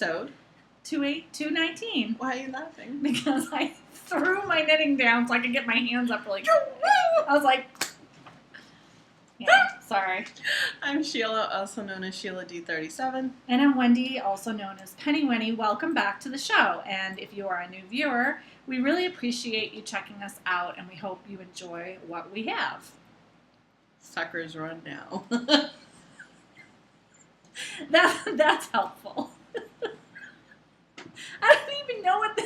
episode 219. Why are you laughing? Because I threw my knitting down so I could get my hands up really quick. I was like, yeah, sorry. I'm Sheila, also known as Sheila D37. And I'm Wendy, also known as Penny Winnie. Welcome back to the show. And if you are a new viewer, we really appreciate you checking us out, and we hope you enjoy what we have. Suckers run now. That's helpful. I don't even know what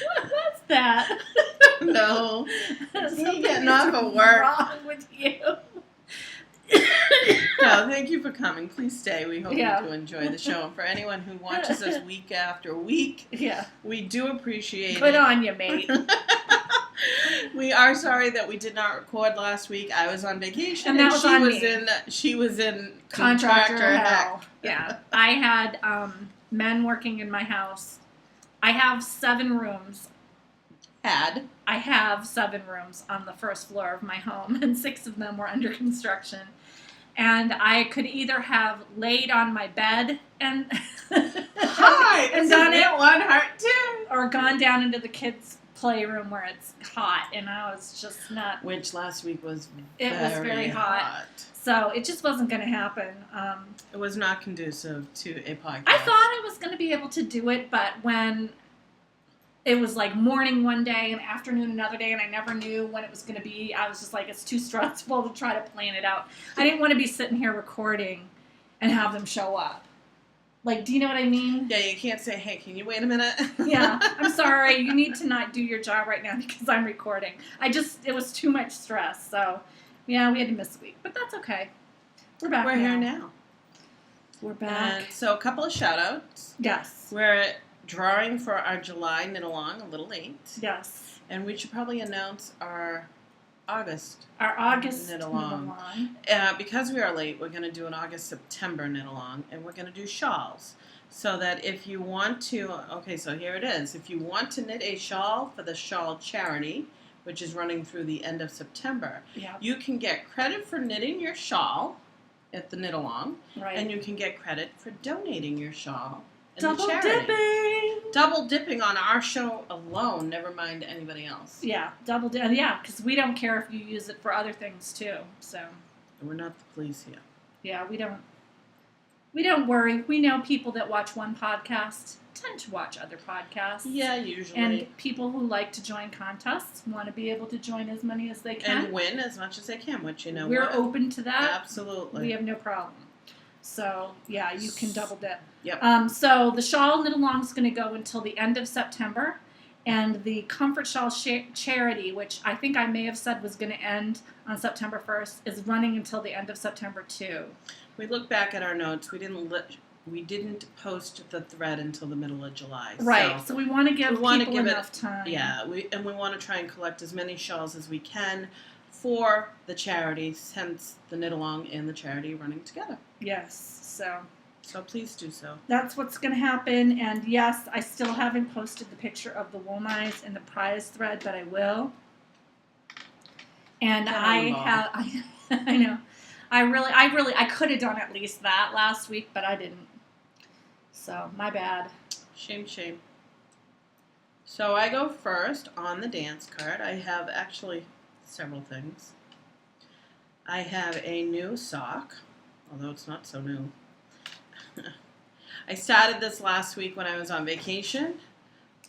what was that? No. Something getting off of work. Wrong with you? No, thank you for coming. Please stay. We hope Yeah. you do enjoy the show. And for anyone who watches us week after week, Yeah. we do appreciate Good it. on you, mate. We are sorry that we did not record last week. I was on vacation, And that was on me. She was in Contractor heck. hell. Yeah. I had men working in my house. I have 7 rooms. I have 7 rooms on the first floor of my home, and 6 of them were under construction. And I could either have laid on my bed and Hi, and this done is it, Knit One Heart Two, or gone down into the kids' playroom where it's hot, and I was just not. Which last week was very hot. So it just wasn't going to happen. It was not conducive to a podcast. I thought I was going to be able to do it, but when it was like morning one day and afternoon another day, and I never knew when it was going to be, I was just like, it's too stressful to try to plan it out. I didn't want to be sitting here recording and have them show up. Like, do you know what I mean? Yeah, you can't say, hey, can you wait a minute? Yeah, I'm sorry. You need to not do your job right now because I'm recording. It was too much stress. So, yeah, we had to miss a week. But that's okay. We're back. We're here now. We're back. And so a couple of shout outs. Yes. We're drawing for our July knit along a little late. Yes. And we should probably announce our August knit along. Because we are late, we're going to do an August-September knit along, and we're going to do shawls. So that if you want to, okay, so here it is. If you want to knit a shawl for the shawl charity, which is running through the end of September, you can get credit for knitting your shawl at the knit along, right? And you can get credit for donating your shawl. Double dipping! Double dipping on our show alone, never mind anybody else. Yeah, double dipping. Yeah, because we don't care if you use it for other things too. So we're not the police here. Yeah, we don't worry. We know people that watch one podcast tend to watch other podcasts. Yeah, usually. And people who like to join contests want to be able to join as many as they can. And win as much as they can, which we're open to that. Absolutely. We have no problem. So, yeah, you can double dip. Yep. So the shawl knit along is going to go until the end of September. And the Comfort Shawl Charity, which I think I may have said was going to end on September 1st, is running until the end of September twe look back at our notes. We didn't post the thread until the middle of July. Right. So we want to give people enough time. Yeah. We want to try and collect as many shawls as we can for the charity, hence the knit along and the charity running together. Yes. So please do so. That's what's going to happen. And yes, I still haven't posted the picture of the wool knives in the prize thread, but I will. And I know. I could have done at least that last week, but I didn't. So, my bad. Shame. So I go first on the dance card. I have actually several things. I have a new sock, although it's not so new. I started this last week when I was on vacation.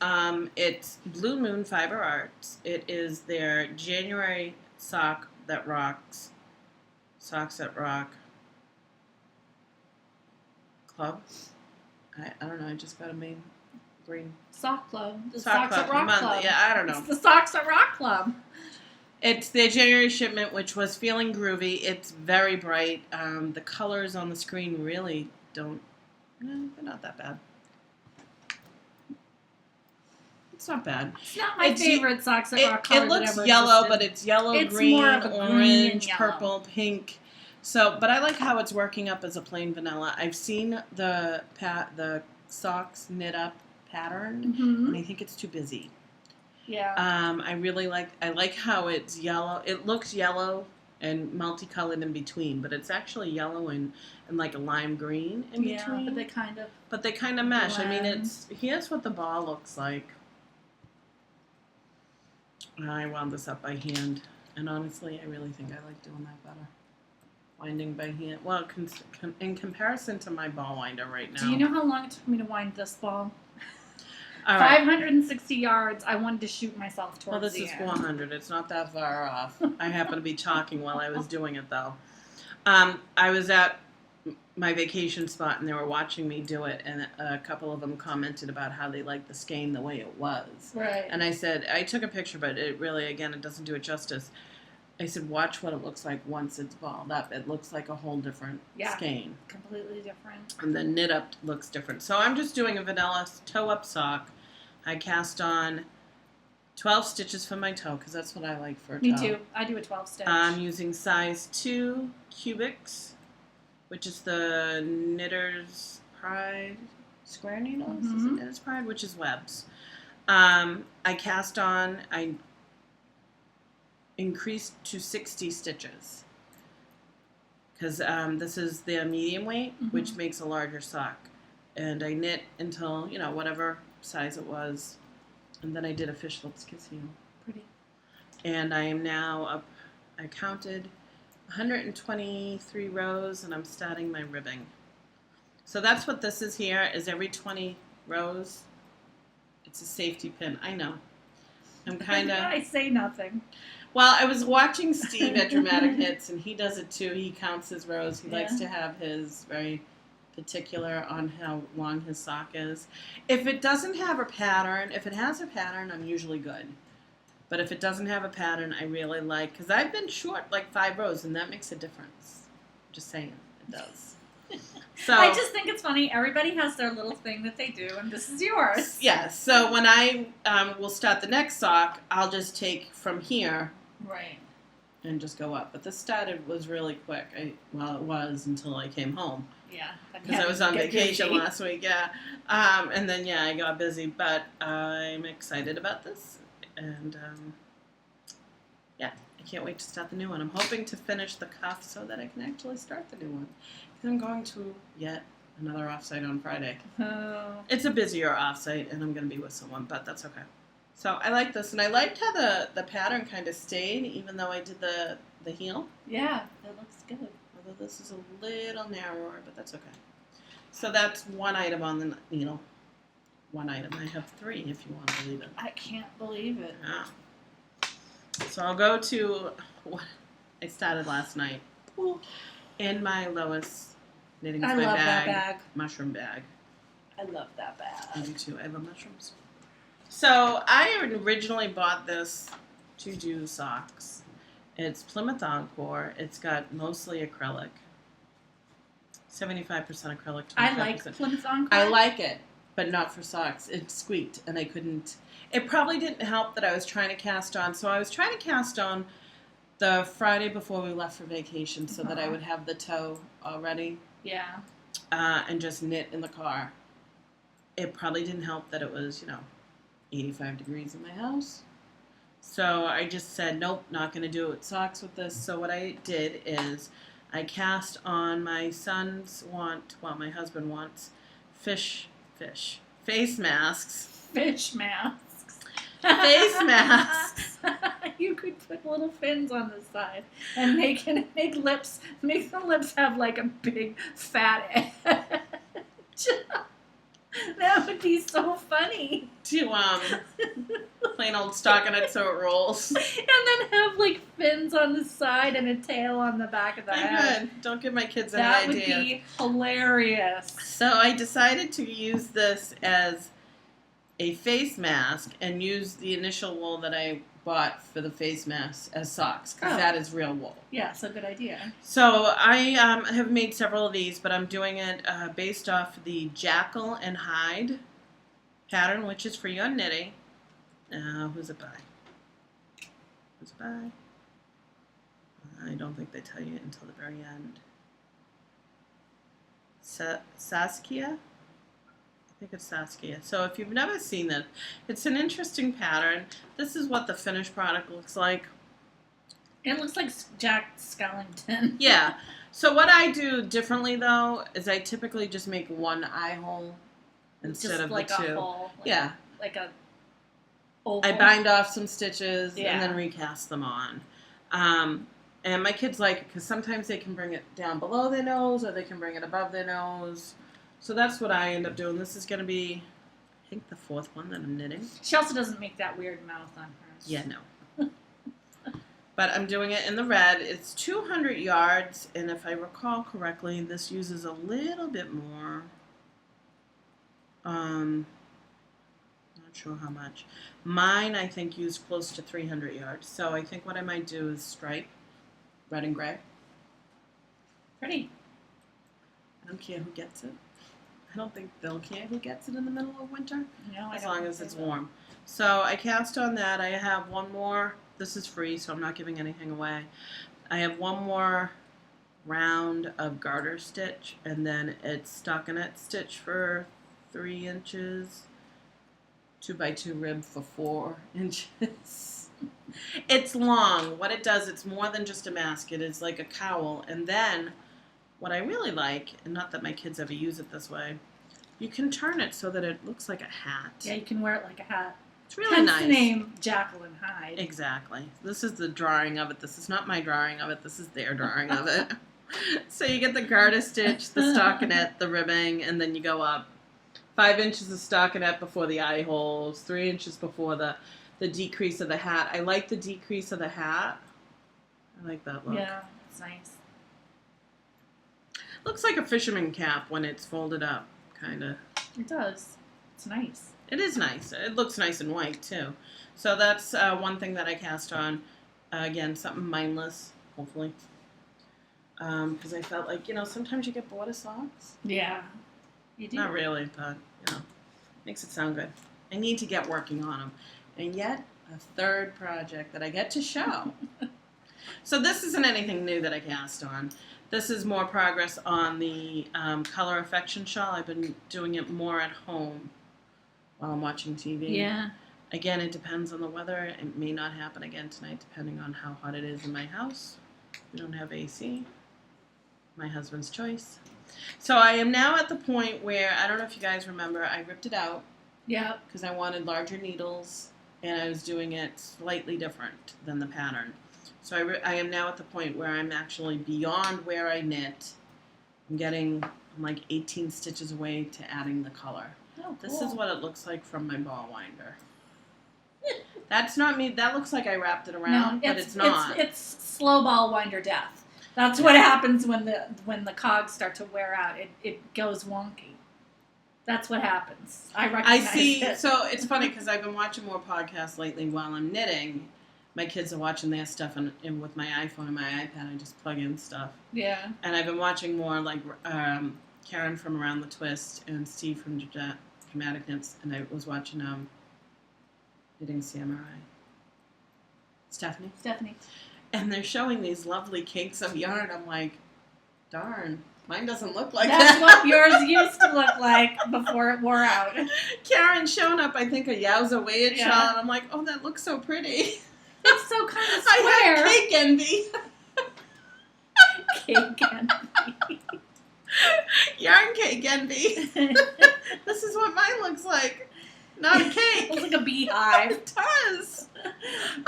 It's Blue Moon Fiber Arts. It is their January Socks That Rock Club. I don't know. I just got a main green Sock Club. The Socks That Rock month. Club. Yeah, I don't know. It's the Socks That Rock Club. It's their January shipment, which was feeling groovy. It's very bright. The colors on the screen really don't. They're not that bad. It's not bad. It's not my favorite Socks That Rock color. It looks yellow, but it's yellow, green, more of a orange, green purple, pink. So, but I like how it's working up as a plain vanilla. I've seen the socks knit up pattern, and I think it's too busy. Yeah. I like how it's yellow. It looks yellow and multicolored in between, but it's actually yellow and like a lime green in between. Yeah, but they kind of mesh. blend. I mean, here's what the ball looks like. I wound this up by hand, and honestly, I really think I like doing that better. Winding by hand. Well, in comparison to my ball winder right now. Do you know how long it took me to wind this ball? All right. 560 yards. I wanted to shoot myself towards Well, this is 400. It's not that far off. I happen to be talking while I was doing it, though. I was at my vacation spot, and they were watching me do it, and a couple of them commented about how they liked the skein the way it was. Right. And I said, I took a picture, but it really, again, it doesn't do it justice. I said, watch what it looks like once it's balled up. It looks like a whole different skein. Completely different. And the knit up looks different. So I'm just doing a vanilla toe up sock. I cast on 12 stitches for my toe, because that's what I like for a toe. Me too. I do a 12 stitch. I'm using size 2 cubics, which is the Knitter's Pride square needles. Is it Knitter's Pride? Which is webs. I cast on, I increased to 60 stitches, because this is the medium weight, which makes a larger sock. And I knit until, whatever size it was. And then I did a fish lips kiss heel. Pretty. And I am now up, I counted 123 rows, and I'm starting my ribbing. So that's what this is here, is every 20 rows, it's a safety pin. I know. I'm kind of... I say nothing. Well, I was watching Steve at Dramatic Hits, and he does it too. He counts his rows. He likes to have his very particular on how long his sock is. If it doesn't have a pattern, if it has a pattern, I'm usually good. But if it doesn't have a pattern, I really like, because I've been short like 5 rows, and that makes a difference. Just saying, it does. So I just think it's funny. Everybody has their little thing that they do, and this is yours. Yeah, so when I will start the next sock, I'll just take from here. Right. And just go up. But this was really quick. It was until I came home. Yeah. Because I was on vacation last week, yeah. And then, I got busy. But I'm excited about this. And, I can't wait to start the new one. I'm hoping to finish the cuff so that I can actually start the new one. Because I'm going to yet another offsite on Friday. Oh. It's a busier offsite, and I'm going to be with someone, but that's okay. So I like this, and I liked how the pattern kind of stayed, even though I did the heel. Yeah, that looks good. Although this is a little narrower, but that's okay. So that's one item on the needle. One item. I have 3, if you want to believe it. I can't believe it. Yeah. So I'll go to what I started last night. In my Lois Knitting I Toy love that bag. Mushroom bag. I love that bag. I do too. I love mushrooms. So I originally bought this to do socks. It's Plymouth Encore. It's got mostly acrylic. 75% acrylic, 25%. I like Plymouth Encore. I like it, but not for socks. It squeaked, and I couldn't. It probably didn't help that I was trying to cast on. So I was trying to cast on the Friday before we left for vacation so that I would have the toe already. Yeah. And just knit in the car. It probably didn't help that it was, 85 degrees in my house. So I just said, nope, not going to do it with socks with this. So what I did is I cast on my son's my husband wants face masks. Fish masks. Face masks. You could put little fins on the side and make the lips have like a big fat edge. That would be so funny. To plain old stockinette so it rolls. And then have like fins on the side and a tail on the back of the head. Good. Don't give my kids any That ideas. would be hilarious. So I decided to use this as a face mask and use the initial wool that I bought for the face mask as socks, because that is real wool. Yeah, so good idea. So I have made several of these, but I'm doing it based off the Jackyll and Hyde pattern, which is for your knitting. Who's it by? Who's it by? I don't think they tell you until the very end. Saskia? I think it's Saskia. So if you've never seen it, it's an interesting pattern. This is what the finished product looks like. It looks like Jack Skellington. Yeah. So what I do differently though is I typically just make one eye hole instead Just of like the two. a hole. Yeah. Like a oval. I bind off some stitches Yeah. and then recast them on. And my kids like it because sometimes they can bring it down below their nose or they can bring it above their nose. So that's what I end up doing. This is going to be, I think, the fourth one that I'm knitting. She also doesn't make that weird mouth on hers. Yeah, no. But I'm doing it in the red. It's 200 yards, and if I recall correctly, this uses a little bit more. Not sure how much. Mine, I think, used close to 300 yards. So I think what I might do is stripe red and gray. Pretty. I don't care who gets it. I don't think they'll care who gets it in the middle of winter, No, as long as it's warm. So I cast on that. I have one more. This is free, so I'm not giving anything away. I have one more round of garter stitch, and then it's stockinette stitch for 3 inches, 2x2 rib for 4 inches. It's long. What it does, it's more than just a mask. It is like a cowl. And then what I really like, and not that my kids ever use it this way, you can turn it so that it looks like a hat. Yeah, you can wear it like a hat. It's really Hence nice. the name Jackyll and Hyde. Exactly. This is the drawing of it. This is not my drawing of it. This is their drawing of it. So you get the garter stitch, the stockinette, the ribbing, and then you go up 5 inches of stockinette before the eye holes, 3 inches before the decrease of the hat. I like the decrease of the hat. I like that look. Yeah, it's nice. Looks like a fisherman cap when it's folded up, kind of. It does. It's nice. It is nice. It looks nice and white, too. So that's one thing that I cast on. Again, something mindless, hopefully. Because I felt like, sometimes you get bored of socks. Yeah. You do. Not really, but, makes it sound good. I need to get working on them. And yet, a third project that I get to show. So this isn't anything new that I cast on. This is more progress on the Color Affection shawl. I've been doing it more at home while I'm watching TV. Yeah. Again, it depends on the weather. It may not happen again tonight, depending on how hot it is in my house. We don't have AC. My husband's choice. So I am now at the point where, I don't know if you guys remember, I ripped it out. Yeah. Because I wanted larger needles, and I was doing it slightly different than the pattern. So I am now at the point where I'm actually beyond where I knit. I'm like 18 stitches away to adding the color. Oh, cool. This is what it looks like from my ball winder. That's not me. That looks like I wrapped it around, but it's not. It's slow ball winder death. That's what happens when the cogs start to wear out. It goes wonky. That's what happens. I recognize it. So it's funny because I've been watching more podcasts lately while I'm knitting. My kids are watching their stuff, and with my iPhone and my iPad, I just plug in stuff. Yeah. And I've been watching more like Karen from Around the Twist and Steve from Dramatic Knits, and I was watching Knitting Samurai. Stephanie. And they're showing these lovely cakes of yarn. I'm like, darn, mine doesn't look like that. That's what yours used to look like before it wore out. Karen's shown up, I think, a Yowza Weight-It shawl, and I'm like, oh, that looks so pretty. It's so kind of I square. have cake envy. Cake envy. Yarn cake envy. This is what mine looks like. Not a cake. It looks like a beehive. It does.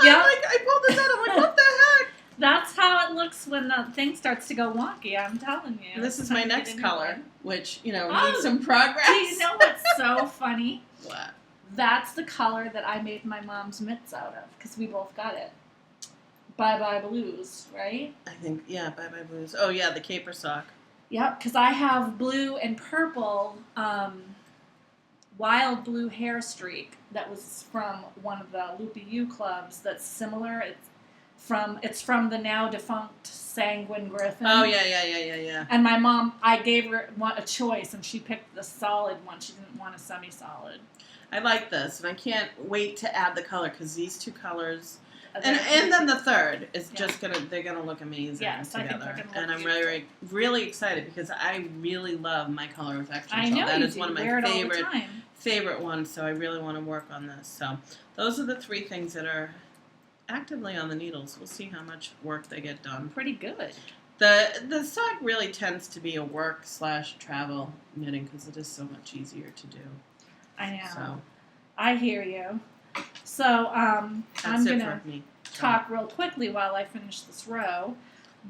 Yeah. I pulled this out. I'm like, what the heck? That's how it looks when the thing starts to go wonky, I'm telling you. And this is my next color, which, needs some progress. Do you know what's so funny? What? That's the color that I made my mom's mitts out of, because we both got it. Bye Bye Blues, right? I think, yeah, Bye Bye Blues. Oh, yeah, the caper sock. Yep, because I have blue and purple wild blue hair streak that was from one of the Loopy U clubs that's similar. It's from the now defunct Sanguine Griffin. Oh, yeah. And my mom, I gave her a choice, and she picked the solid one. She didn't want a semi-solid. I like this, and I can't wait to add the color, because these two colors, and then the third is they're gonna look amazing yes, together. I think they're gonna look and I'm beautiful. really, really excited, because I really love my Color Affection I shawl. know That you is do. one of You wear my it all the time. favorite ones, so I really want to work on this. So those are the three things that are, actively on the needles. We'll see how much work they get done. Pretty good. The sock really tends to be a work/travel knitting because it is so much easier to do. I know. So I hear you. So I'm going to me. talk real quickly while I finish this row.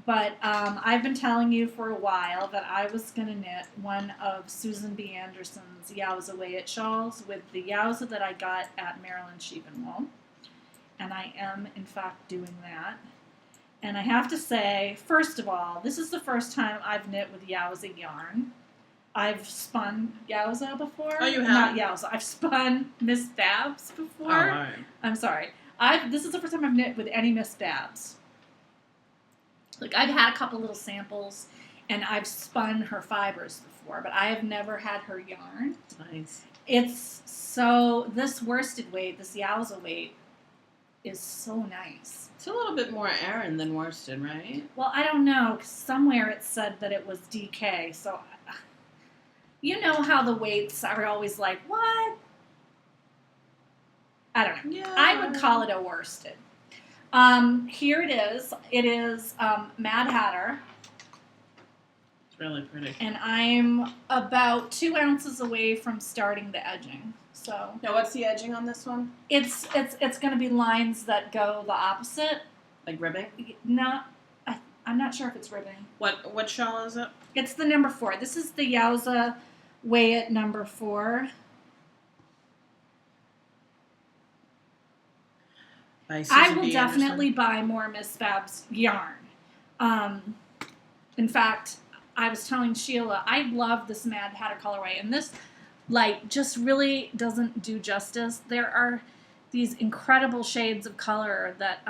But I've been telling you for a while that I was going to knit one of Susan B. Anderson's Yowza Weight-It shawls with the Yowza that I got at Maryland Sheep and Wool. And I am, in fact, doing that. And I have to say, first of all, this is the first time I've knit with Yowza yarn. I've spun Yowza before. Oh, you have? Not Yowza. I've spun Miss Babs before. Oh, all right. I'm sorry. This is the first time I've knit with any Miss Babs. Like, I've had a couple little samples, and I've spun her fibers before, but I have never had her yarn. Nice. It's so, this worsted weight, this Yowza weight, is so nice. It's a little bit more Aran than worsted, right? Well, I don't know, 'cause somewhere it said that it was DK, so you know how the weights are always like, what? I don't know. Yeah. I would call it a worsted. Here it is. It is Mad Hatter. It's really pretty. And I'm about 2 ounces away from starting the edging. So Now, what's the edging on this one? it's going to be lines that go the opposite. Like ribbing? I'm not sure if it's ribbing. What shawl is it? It's the number 4. This is the Yowza Weight-It number 4. I will definitely buy more Miss Babs yarn. In fact, I was telling Sheila, I love this Mad Hatter colorway, and this just really doesn't do justice. There are these incredible shades of color that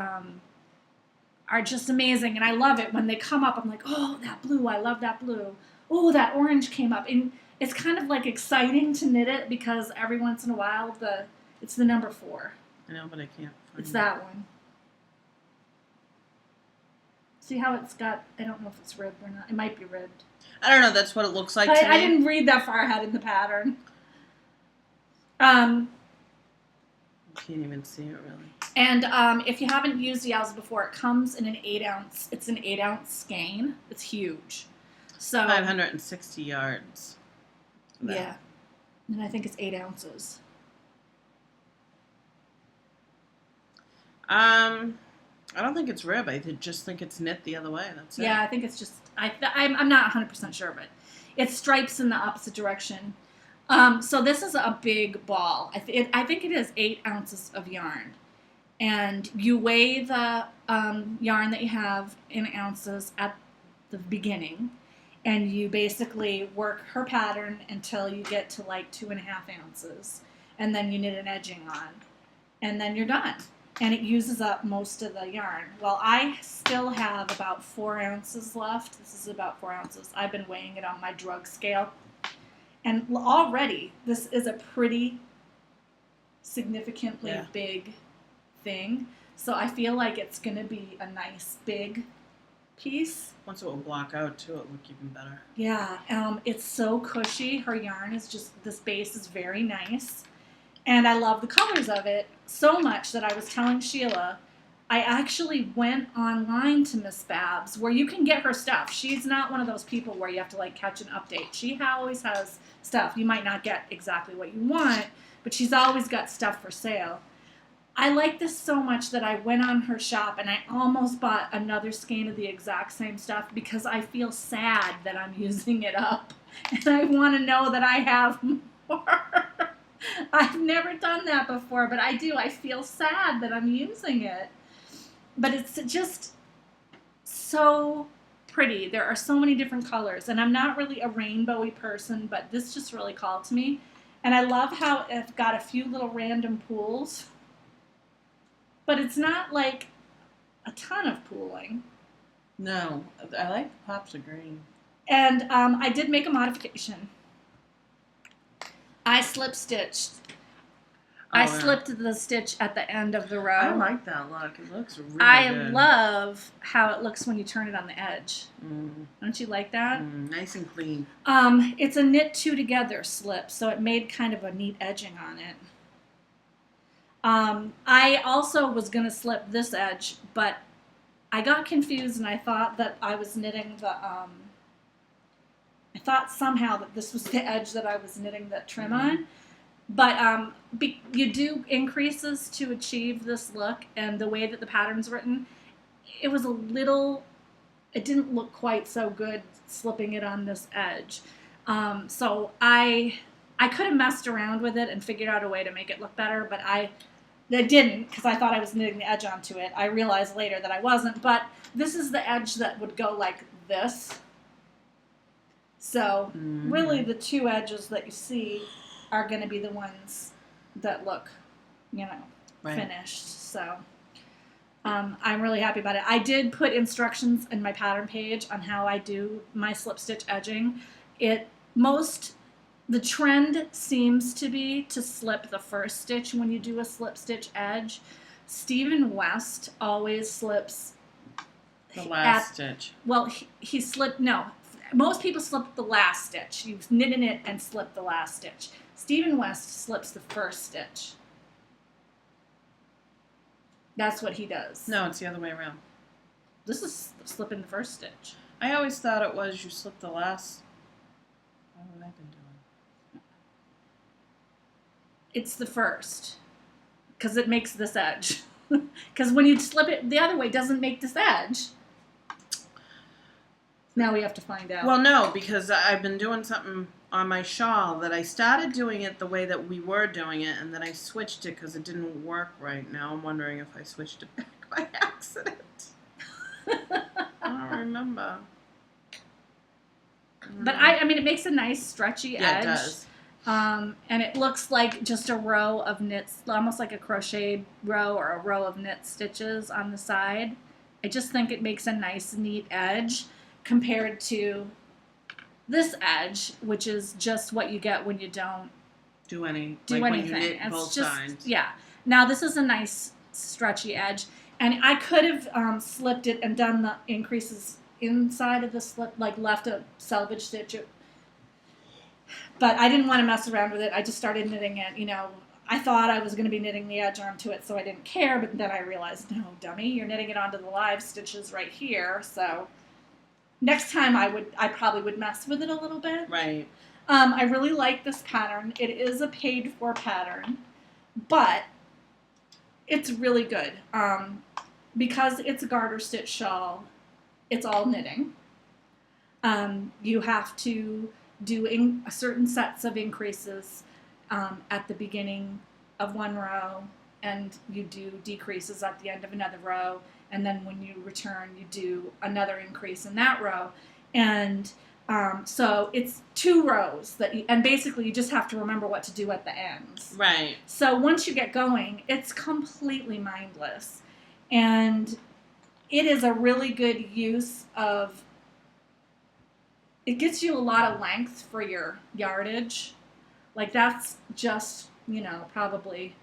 are just amazing, and I love it. When they come up, I'm like, oh, that blue, I love that blue. Oh, that orange came up. And it's kind of like exciting to knit it because every once in a while, it's the number 4. I know, but I can't find It's that one. See how it's got, I don't know if it's ribbed or not. It might be ribbed. I don't know, that's what it looks like But to me. I didn't read that far ahead in the pattern. I can't even see it really. And if you haven't used Yowza before, it comes in an 8-ounce. It's an 8-ounce skein. It's huge. So 560 yards. yeah, and I think it's 8 ounces. I don't think it's rib. I just think it's knit the other way. That's it. Yeah, I think it's just. I'm not 100% sure, but it's stripes in the opposite direction. So this is a big ball. I think it is 8 ounces of yarn. And you weigh the yarn that you have in ounces at the beginning. And you basically work her pattern until you get to like 2.5 ounces. And then you knit an edging on. And then you're done. And it uses up most of the yarn. Well, I still have about 4 ounces left. This is about 4 ounces. I've been weighing it on my drug scale. And already, this is a pretty significantly big thing. So I feel like it's going to be a nice big piece. Once it will block out, too, it'll look even better. Yeah, it's so cushy. Her yarn is just, this base is very nice. And I love the colors of it so much that I was telling Sheila, I actually went online to Miss Babs where you can get her stuff. She's not one of those people where you have to like catch an update. She always has stuff. You might not get exactly what you want, but she's always got stuff for sale. I like this so much that I went on her shop and I almost bought another skein of the exact same stuff because I feel sad that I'm using it up. And I want to know that I have more. I've never done that before, but I do. I feel sad that I'm using it. But it's just so pretty. There are so many different colors. And I'm not really a rainbowy person, but this just really called to me. And I love how it's got a few little random pools. But it's not like a ton of pooling. No, I like the pops of green. And I did make a modification. I slip stitched. I slipped the stitch at the end of the row. I like that look. It looks really good. I love how it looks when you turn it on the edge. Mm. Don't you like that? Nice and clean. It's a knit 2 together slip, so it made kind of a neat edging on it. I also was going to slip this edge, but I got confused and I thought that I was knitting the, I thought somehow that this was the edge that I was knitting the trim on. But you do increases to achieve this look, and the way that the pattern's written, it was a little, it didn't look quite so good slipping it on this edge. So I could have messed around with it and figured out a way to make it look better, but I didn't, because I thought I was knitting the edge onto it. I realized later that I wasn't, but this is the edge that would go like this. So really the two edges that you see are going to be the ones that look, finished. So I'm really happy about it. I did put instructions in my pattern page on how I do my slip stitch edging. The trend seems to be to slip the first stitch when you do a slip stitch edge. Stephen West always slips the last stitch. Well, he slipped, no. Most people slip the last stitch. You knit in it and slip the last stitch. Stephen West slips the first stitch. That's what he does. No, it's the other way around. This is slipping the first stitch. I always thought it was you slip the last. What have I been doing? It's the first, because it makes this edge. Because when you slip it the other way, it doesn't make this edge. Now we have to find out. Well, no, because I've been doing something on my shawl that I started doing it the way that we were doing it, and then I switched it because it didn't work right. Now I'm wondering if I switched it back by accident. I don't remember. But I mean, it makes a nice stretchy edge. Yeah, it does. And it looks like just a row of knits, almost like a crocheted row or a row of knit stitches on the side. I just think it makes a nice, neat edge compared to this edge, which is just what you get when you don't do anything. When you knit both sides. Yeah. Now this is a nice stretchy edge, and I could have slipped it and done the increases inside of the slip, like left a selvage stitch. But I didn't want to mess around with it. I just started knitting it. I thought I was going to be knitting the edge onto it, so I didn't care. But then I realized, no, dummy, you're knitting it onto the live stitches right here. So next time I probably would mess with it a little bit. Right. I really like this pattern. It is a paid-for pattern, but it's really good. Because it's a garter stitch shawl, it's all knitting. You have to do certain sets of increases at the beginning of one row, and you do decreases at the end of another row, and then when you return you do another increase in that row, and so it's 2 rows and basically you just have to remember what to do at the ends. Right. So once you get going, it's completely mindless, and it is a really good use of. It gets you a lot of length for your yardage. Like that's just, probably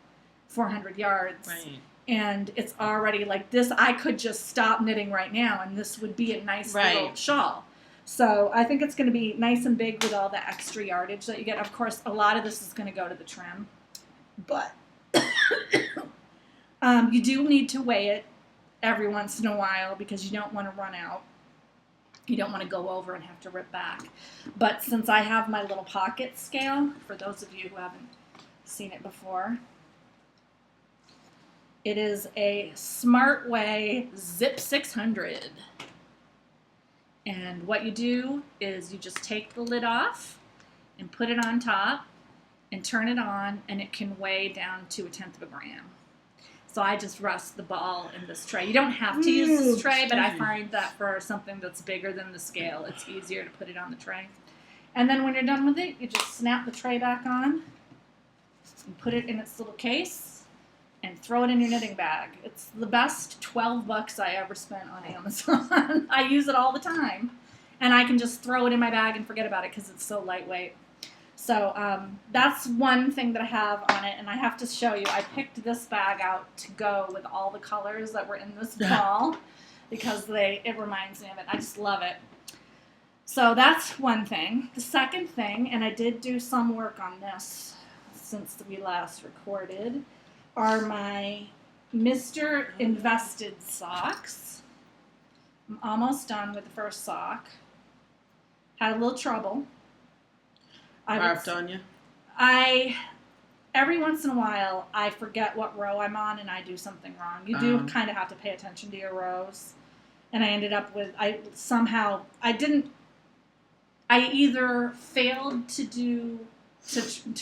400 yards. Right. And it's already like this. I could just stop knitting right now and this would be a nice little shawl. So I think it's going to be nice and big with all the extra yardage that you get. Of course, a lot of this is going to go to the trim. But you do need to weigh it every once in a while because you don't want to run out. You don't want to go over and have to rip back. But since I have my little pocket scale, for those of you who haven't seen it before, it is a Smart Way Zip 600. And what you do is you just take the lid off and put it on top and turn it on, and it can weigh down to 1/10 of a gram. So I just rest the ball in this tray. You don't have to use this tray, but I find that for something that's bigger than the scale, it's easier to put it on the tray. And then when you're done with it, you just snap the tray back on and put it in its little case and throw it in your knitting bag. It's the best $12 I ever spent on Amazon. I use it all the time. And I can just throw it in my bag and forget about it because it's so lightweight. So that's one thing that I have on it, and I have to show you. I picked this bag out to go with all the colors that were in this ball because it reminds me of it. I just love it. So that's one thing. The second thing, and I did do some work on this since we last recorded, are my Mr. Invested socks. I'm almost done with the first sock. Had a little trouble. Barfed on you? Every once in a while, I forget what row I'm on and I do something wrong. You do kind of have to pay attention to your rows. And I ended up with, I either failed to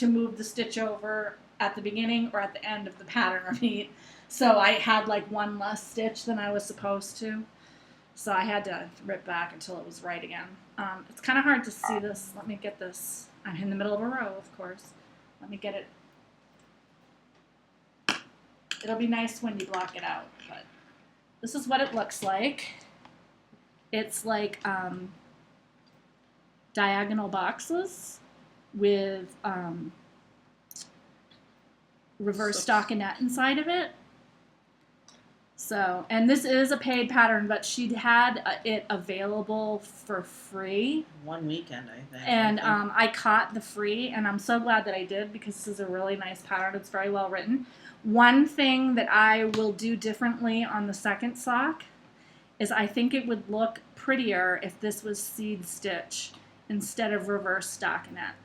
move the stitch over at the beginning or at the end of the pattern repeat. So I had like one less stitch than I was supposed to. So I had to rip back until it was right again. It's kind of hard to see this. Let me get this. I'm in the middle of a row, of course. Let me get it. It'll be nice when you block it out, but this is what it looks like. It's like diagonal boxes with reverse stockinette inside of it. So, and this is a paid pattern, but she had it available for free. One weekend, I think. And I caught the free, and I'm so glad that I did because this is a really nice pattern. It's very well written. One thing that I will do differently on the second sock is I think it would look prettier if this was seed stitch instead of reverse stockinette.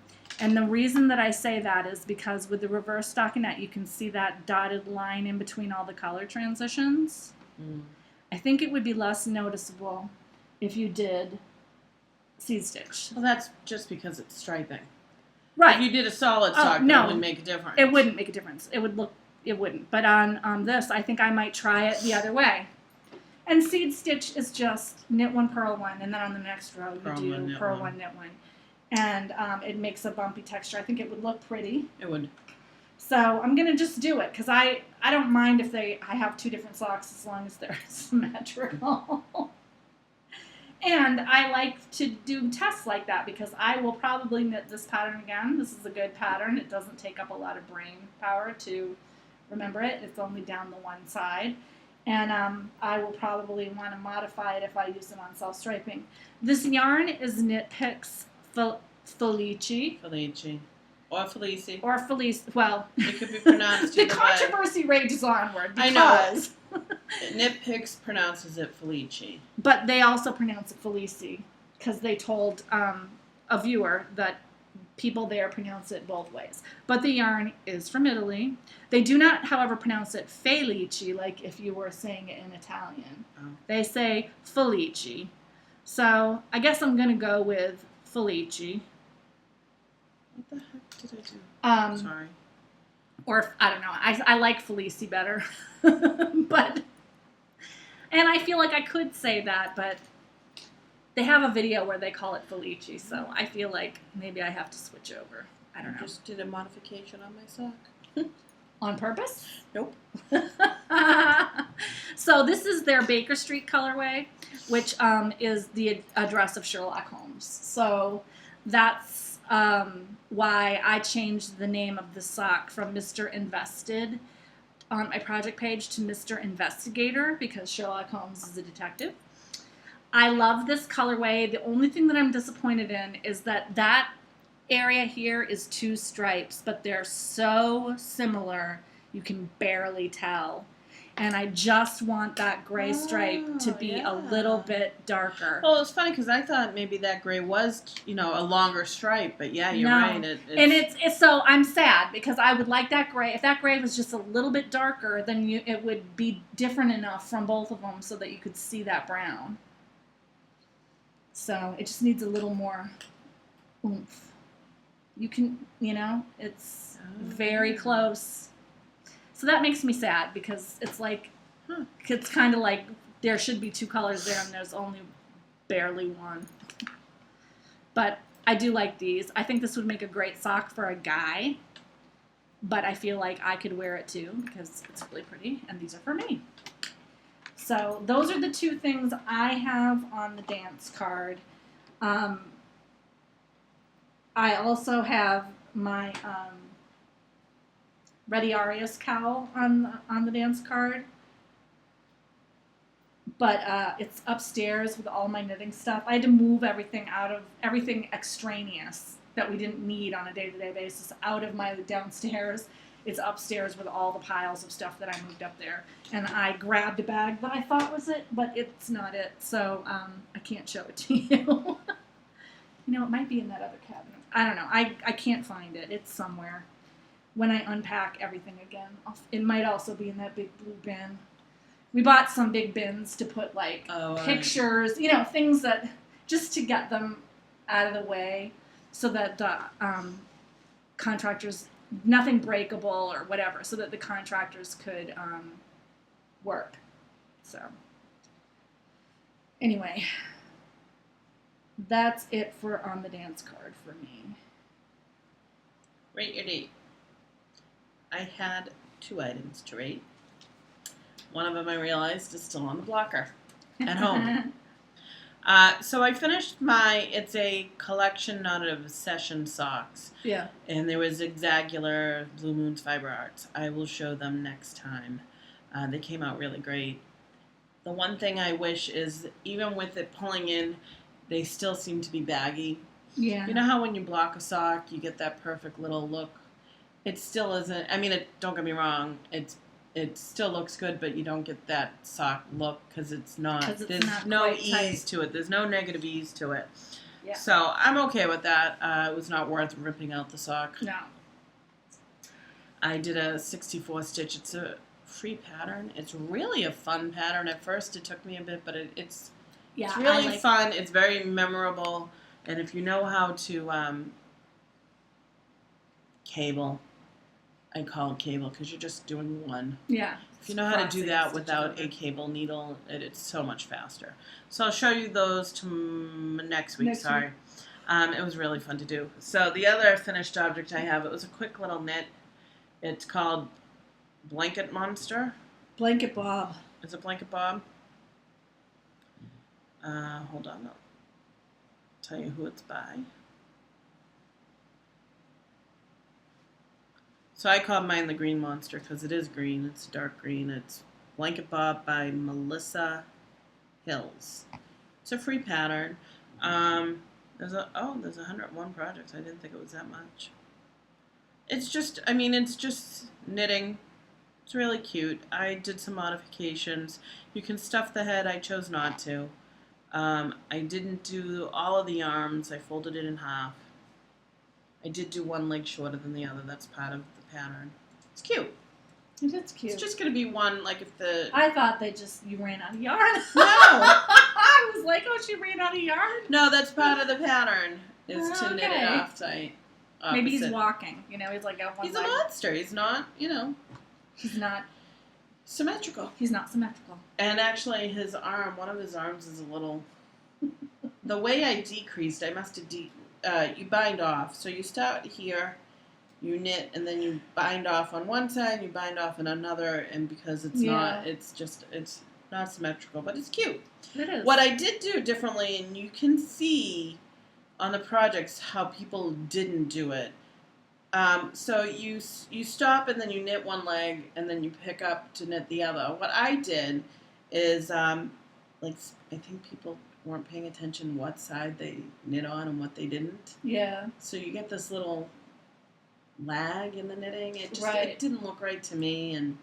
And the reason that I say that is because with the reverse stockinette, you can see that dotted line in between all the color transitions. I think it would be less noticeable if you did seed stitch. Well, that's just because it's striping. Right. If you did a solid sock, it wouldn't make a difference. It wouldn't make a difference. It wouldn't. But on this, I think I might try it the other way. And seed stitch is just knit one, purl one, and then on the next row you do purl one, knit one. And it makes a bumpy texture. I think it would look pretty. It would. So I'm going to just do it because I don't mind if I have two different socks as long as they're symmetrical. And I like to do tests like that because I will probably knit this pattern again. This is a good pattern. It doesn't take up a lot of brain power to remember it. It's only down the one side. And I will probably want to modify it if I use it on self-striping. This yarn is Knit Picks Felici. Or Felici. Or Felice. Well, it could be pronounced the controversy rages onward. I know. Knit Picks pronounces it Felici. But they also pronounce it Felici because they told a viewer that people there pronounce it both ways. But the yarn is from Italy. They do not, however, pronounce it Felici like if you were saying it in Italian. They say Felici. So I guess I'm going to go with Felici. What the heck did I do? Sorry. Or, I don't know. I like Felici better. But, and I feel like I could say that, but they have a video where they call it Felici, so I feel like maybe I have to switch over. I don't know. Just did a modification on my sock. On purpose? Nope. So this is their Baker Street colorway, which is the address of Sherlock Holmes. So that's why I changed the name of the sock from Mr. Invested on my project page to Mr. Investigator because Sherlock Holmes is a detective. I love this colorway. The only thing that I'm disappointed in is that area here is two stripes, but they're so similar you can barely tell. And I just want that gray stripe to be a little bit darker. Well, it's funny because I thought maybe that gray was, a longer stripe, but yeah, you're right. It's so I'm sad because I would like that gray. If that gray was just a little bit darker, then it would be different enough from both of them so that you could see that brown. So it just needs a little more oomph. You can, it's very close. So that makes me sad because it's like, it's kind of like there should be two colors there and there's only barely one. But I do like these. I think this would make a great sock for a guy, but I feel like I could wear it too because it's really pretty and these are for me. So those are the two things I have on the dance card. I also have my Ready Arias cowl on the dance card, but it's upstairs with all my knitting stuff. I had to move everything everything extraneous that we didn't need on a day-to-day basis out of my downstairs It's upstairs with all the piles of stuff that I moved up there. And I grabbed a bag that I thought was it, but it's not it. So I can't show it to you. It might be in that other cabinet. I don't know. I can't find it. It's somewhere. When I unpack everything again, it might also be in that big blue bin. We bought some big bins to put pictures, things that just to get them out of the way so that the contractors, nothing breakable or whatever, so that the contractors could work. So anyway, that's it for on the dance card for me. Rate your date. I had 2 items to rate. One of them I realized is still on the blocker at home. So I finished it's a collection, not of session socks. Yeah. And there was Zigzagular, Blue Moon's Fiber Arts. I will show them next time. They came out really great. The one thing I wish is, even with it pulling in, they still seem to be baggy. Yeah. You know how when you block a sock, you get that perfect little look? It still isn't. I mean, don't get me wrong. It still looks good, but you don't get that sock look because it's not. There's no ease to it. There's no negative ease to it. Yeah. So I'm okay with that. It was not worth ripping out the sock. No. I did a 64 stitch. It's a free pattern. It's really a fun pattern. At first, it took me a bit, but it's really fun. It's very memorable, and if you know how to cable. I call it cable because you're just doing one. Yeah. If you know how to do that without a cable needle, it's so much faster. So I'll show you those next week. It was really fun to do. So the other finished object I have, it was a quick little knit. It's called Blanket Monster. Blanket Bob. Is it Blanket Bob? Hold on. I'll tell you who it's by. So I call mine the Green Monster because it is green. It's dark green. It's Blanket Bob by Melissa Hills. It's a free pattern. There's 101 projects. I didn't think it was that much. It's just knitting. It's really cute. I did some modifications. You can stuff the head. I chose not to. I didn't do all of the arms. I folded it in half. I did do one leg shorter than the other. That's part of the pattern. It's cute. It's cute. It's just going to be one, I thought you ran out of yarn. No! I was like, she ran out of yarn? No, that's part of the pattern, is to knit it off-tight. Maybe he's walking. He's like got one He's leg. a monster. He's not, He's not symmetrical. He's not symmetrical. And actually, one of his arms is a little... The way I decreased, I must have you bind off. So you start here, you knit, and then you bind off on one side, you bind off on another, and because it's not symmetrical, but it's cute. It is. What I did do differently, and you can see on the projects how people didn't do it. So you stop and then you knit one leg, and then you pick up to knit the other. What I did is, I think people weren't paying attention what side they knit on and what they didn't. Yeah. So you get this little lag in the knitting. It didn't look right to me, and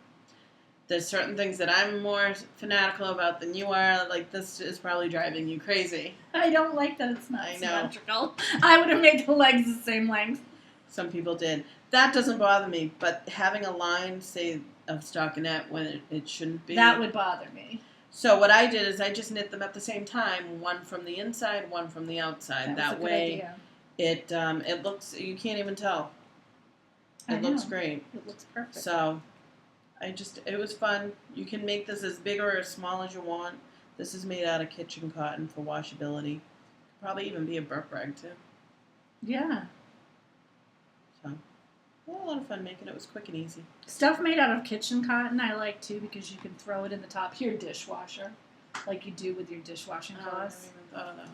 there's certain things that I'm more fanatical about than you are. Like, this is probably driving you crazy. I don't like that it's not symmetrical. I would have made the legs the same length. Some people did. That doesn't bother me, but having a line, say, of stockinette when it shouldn't be. That would bother me. So what I did is I just knit them at the same time, one from the inside, one from the outside. That way, it looks, you can't even tell. It looks great. It looks perfect. So, it was fun. You can make this as big or as small as you want. This is made out of kitchen cotton for washability. Probably even be a burp rag too. Yeah. So, I had a lot of fun making it. It was quick and easy. Stuff made out of kitchen cotton I like too because you can throw it in the top of your dishwasher like you do with your dishwashing cloths. I never even thought of that.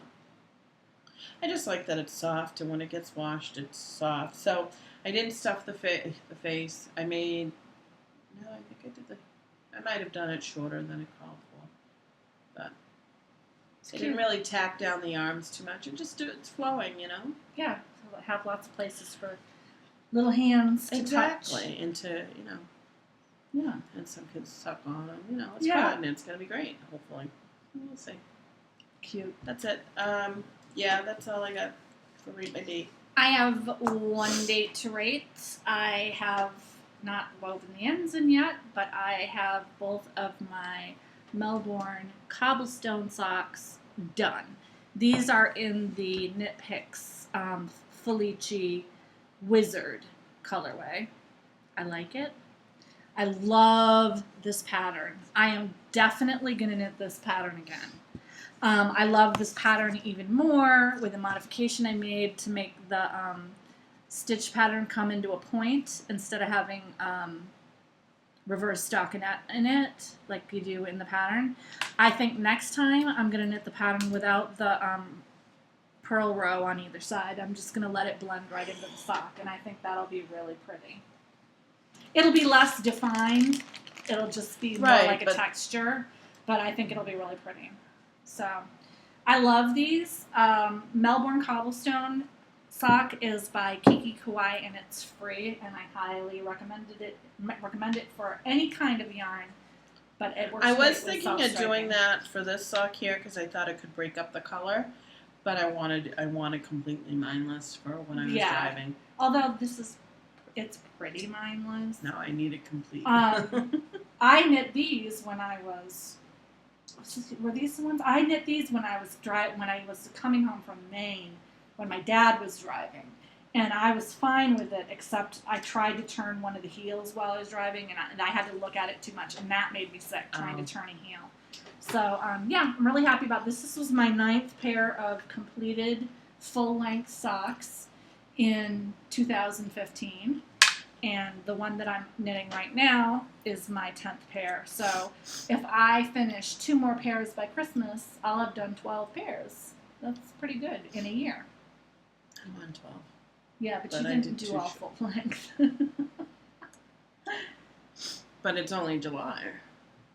I just like that it's soft, and when it gets washed, it's soft. So I didn't stuff the face. I think I did I might have done it shorter than it called for. But I didn't really tack down the arms too much. And just it's flowing, Yeah, so have lots of places for little hands to exactly, touch. and to Yeah. and some kids suck on them. It's Yeah. fun. It's gonna be great. Hopefully, we'll see. Cute. That's it. Yeah, that's all I got for Read My Date. I have one date to rate. I have not woven the ends in yet, but I have both of my Melbourne Cobblestone socks done. These are in the Knit Picks Felici Wizard colorway. I like it. I love this pattern. I am definitely going to knit this pattern again. I love this pattern even more with a modification I made to make the stitch pattern come into a point instead of having reverse stockinette in it like you do in the pattern. I think next time I'm going to knit the pattern without the purl row on either side. I'm just going to let it blend right into the sock, and I think that'll be really pretty. It'll be less defined. It'll just be more like a texture, but I think it'll be really pretty. So, I love these. Melbourne Cobblestone sock is by Kiki Kawai, and it's free, and I highly recommend it for any kind of yarn. But it works. I was thinking of doing that for this sock here because I thought it could break up the color, but I wanted completely mindless for when I was driving. Although it's pretty mindless. No, I need it complete. I knit these when I was. Were these the ones? I knit these when I was coming home from Maine, when my dad was driving, and I was fine with it. Except I tried to turn one of the heels while I was driving, and I had to look at it too much, and that made me sick trying to turn a heel. So yeah, I'm really happy about this. This was my 9th pair of completed full-length socks in 2015. And the one that I'm knitting right now is my 10th pair. So if I finish 2 more pairs by Christmas, I'll have done 12 pairs. That's pretty good in a year. I'm on 12. Yeah, but you didn't do all full length. But it's only July.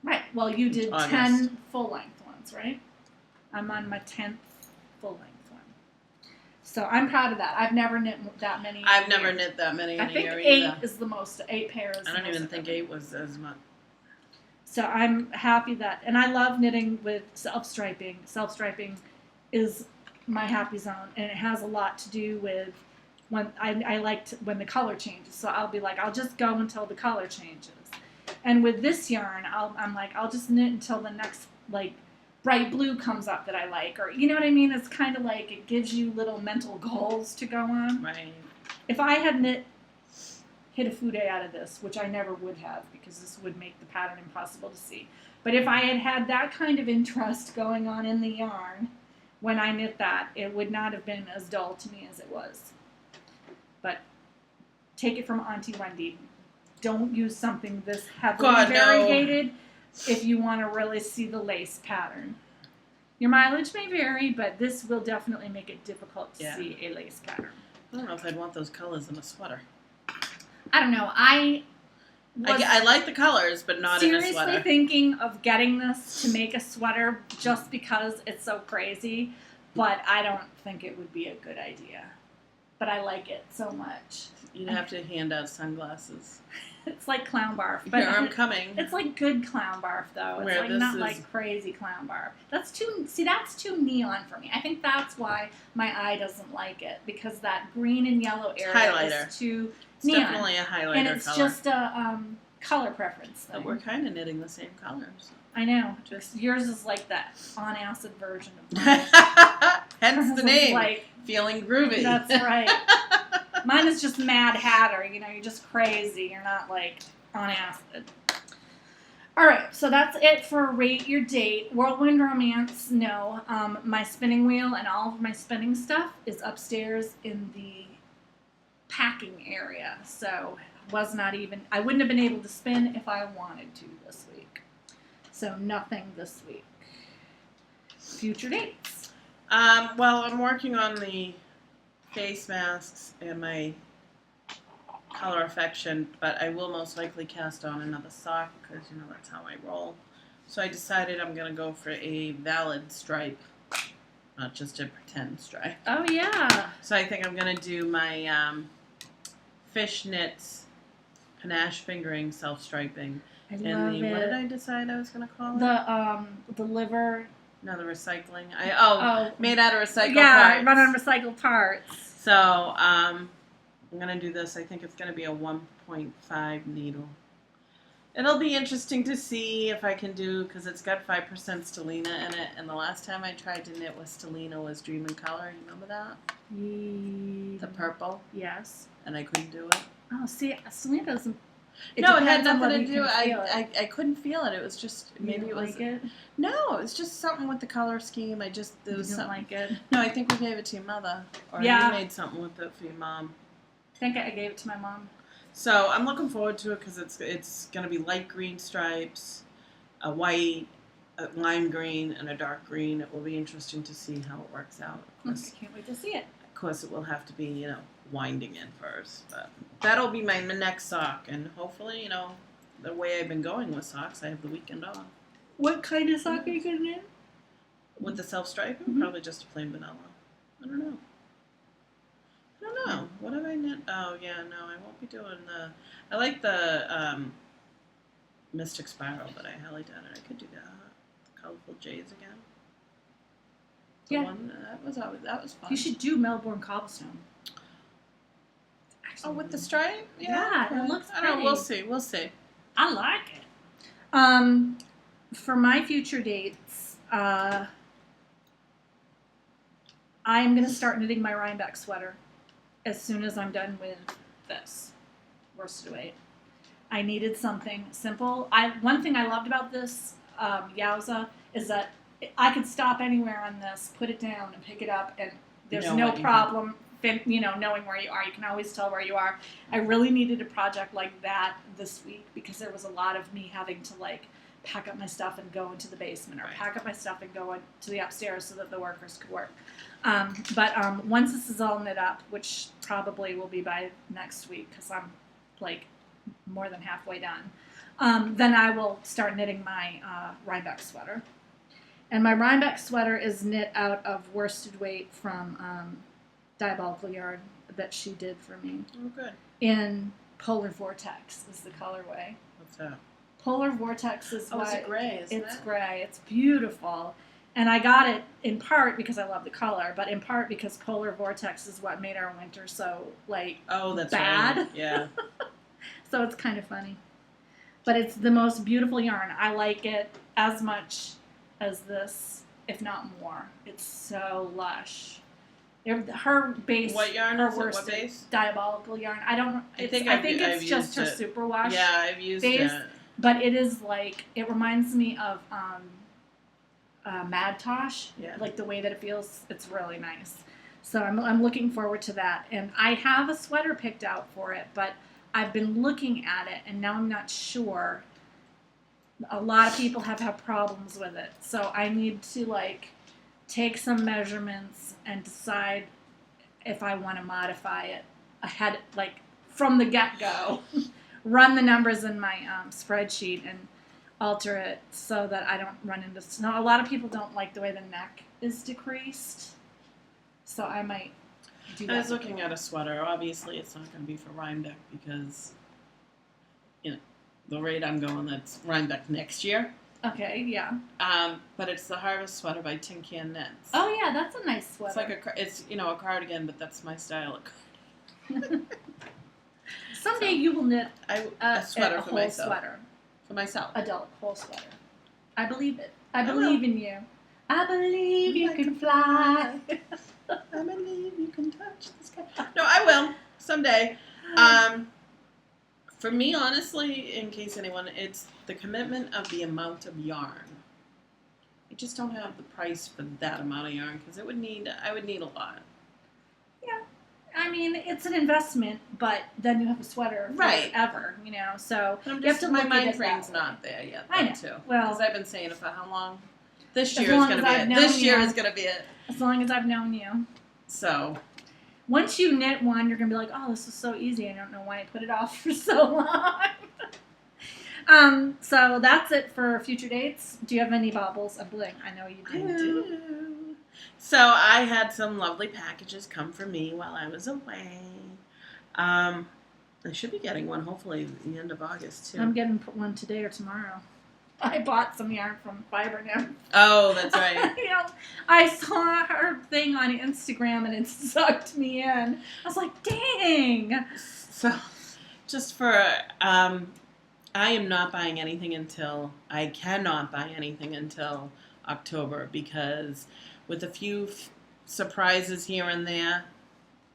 Right. Well, you did August. 10 full length ones, right? I'm on my 10th full length one. So I'm proud of that. I've never knit that many. I've never knit that many in a year I think 8 either. is the most. 8 pairs. I don't even think 8 was as much. So I'm happy that, and I love knitting with self-striping. Self-striping is my happy zone, and it has a lot to do with when I liked when the color changes. So I'll be like, I'll just go until the color changes. And with this yarn, I'm like, I'll just knit until the next like bright blue comes up that I like, or you know what I mean? It's kind of like it gives you little mental goals to go on. Right. If I had knit Hitafude out of this, which I never would have because this would make the pattern impossible to see. But if I had had that kind of interest going on in the yarn when I knit that, it would not have been as dull to me as it was. But take it from Auntie Wendy. Don't use something this heavily variegated if you want to really see the lace pattern. Your mileage may vary, but this will definitely make it difficult to see a lace pattern. I don't know if I'd want those colors in a sweater. I don't know. I like the colors, but not in a sweater. Seriously thinking of getting this to make a sweater just because it's so crazy, but I don't think it would be a good idea. But I like it so much. You'd have to hand out sunglasses. It's like clown barf. But here, I'm coming. It's like good clown barf, though. It's like not like crazy clown barf. That's too neon for me. I think that's why my eye doesn't like it, because that green and yellow area is too neon. It's definitely a highlighter color. And it's just a color preference thing. But we're kind of knitting the same colors. I know. Yours is like that on acid version of mine. Hence the name. Like, feeling groovy. That's right. Mine is just Mad Hatter. You know, you're just crazy. You're not like on acid. All right, so that's it for Rate Your Date. Whirlwind Romance, no. My spinning wheel and all of my spinning stuff is upstairs in the packing area. So I wouldn't have been able to spin if I wanted to this week. So nothing this week. Future dates. Well, I'm working on the face masks and my color affection, but I will most likely cast on another sock because, you know, that's how I roll. So I decided I'm going to go for a valid stripe, not just a pretend stripe. Oh, yeah. So I think I'm going to do my fish knits, panache fingering, self-striping. I And love the, it. what did I decide I was going to call it? The liver. No, the recycling. Oh. Made out of recycled Yeah, parts. run on recycled parts. So, I'm going to do this. I think it's going to be a 1.5 needle. It'll be interesting to see if I can do, because it's got 5% stellina in it, and the last time I tried to knit with stellina was Dream in Color. You remember that? The purple? Yes. And I couldn't do it. Oh, see, stellina doesn't... It had depends on nothing whether to you do. can feel it. I couldn't feel it. It was just, maybe it was... Like it? No, it was just something with the color scheme. There was You didn't something. like it? No, I think we gave it to your mother. Or Yeah. you made something with it for your mom. I think I gave it to my mom. So I'm looking forward to it because it's going to be light green stripes, a white, a lime green, and a dark green. It will be interesting to see how it works out. I can't wait to see it. Of course, it will have to be, winding in first. But that'll be my next sock. And hopefully, the way I've been going with socks, I have the weekend off. What kind of sock are you going to knit? With the self-striping? Mhm. Probably just a plain vanilla. I don't know. What have I knit? Oh, yeah, no, I won't be doing I like the Mystic Spiral that I held down, and I could do that. The Colorful J's again. The Yeah. one, that was fun. You should do Melbourne Cobblestone. Oh, with the stripe? Yeah, okay. it looks I don't know, pretty. we'll see. I like it. For my future dates, I am going to start knitting my Rhinebeck sweater as soon as I'm done with this worsted weight. I needed something simple. One thing I loved about this Yowza is that I could stop anywhere on this, put it down, and pick it up, and there's Know no what you problem, knowing where you are. You can always tell where you are. I really needed a project like that this week because there was a lot of me having to pack up my stuff and go into the basement, or Right. pack up my stuff and go into the upstairs so that the workers could work. But once this is all knit up, which probably will be by next week because I'm more than halfway done, then I will start knitting my Rhinebeck sweater. And my Rhinebeck sweater is knit out of worsted weight from Diabolical yarn that she did for me. Oh, good. In Polar Vortex is the colorway. What's that? Polar Vortex is Oh, it's gray, isn't it? It's gray. It's beautiful. And I got it in part because I love the color, but in part because Polar Vortex is what made our winter so Oh, that's bad. right. Yeah. So it's kind of funny. But it's the most beautiful yarn. I like it as much as this, if not more. It's so lush. Her base. What yarn her is it? What worsted base? Diabolical yarn. I don't know. I think I've used just her it. superwash. Yeah, I've used base. it. But it is it reminds me of Mad Tosh. Yeah. The way that it feels, it's really nice. So I'm looking forward to that. And I have a sweater picked out for it, but I've been looking at it and now I'm not sure. A lot of people have had problems with it. So I need to take some measurements and decide if I want to modify it ahead, from the get-go. Run the numbers in my spreadsheet and alter it so that I don't run into snow. A lot of people don't like the way the neck is decreased, so I might do that. I was looking at a sweater. Obviously, it's not going to be for Rhinebeck because, the rate I'm going, that's Rhinebeck next year. Okay, yeah. But it's the Harvest sweater by Tin Can Knits. Oh yeah, that's a nice sweater. It's a cardigan, but that's my style of cardigan. Someday you will knit a sweater a for whole myself. sweater. For myself. Adult whole sweater. I believe it. I will. believe in you. I believe you can fly. I believe you can touch the sky. No, I will someday. For me, honestly, in case anyone, it's the commitment of the amount of yarn. I just don't have the price for that amount of yarn because I would need a lot. Yeah. I mean, it's an investment, but then you have a sweater Right. forever, So But you have to my look at mind it frame's that way. not there yet. I know. Too. Well, because I've been saying it for how long? This As year is long going to as be I've it. known This year you. is going to be it. as long as I've known you. So. Once you knit one, you're going to be like, oh, this is so easy. I don't know why I put it off for so long. So that's it for future dates. Do you have any Baubles and Bling? I know you do. So I had some lovely packages come for me while I was away. I should be getting one hopefully at the end of August too. I'm getting one today or tomorrow. I bought some yarn from Fiber Nymph. Oh, that's right. You know, I saw her thing on Instagram and it sucked me in. I was like, dang. So, just for, I am not buying anything until, I cannot buy anything until October because with a few surprises here and there,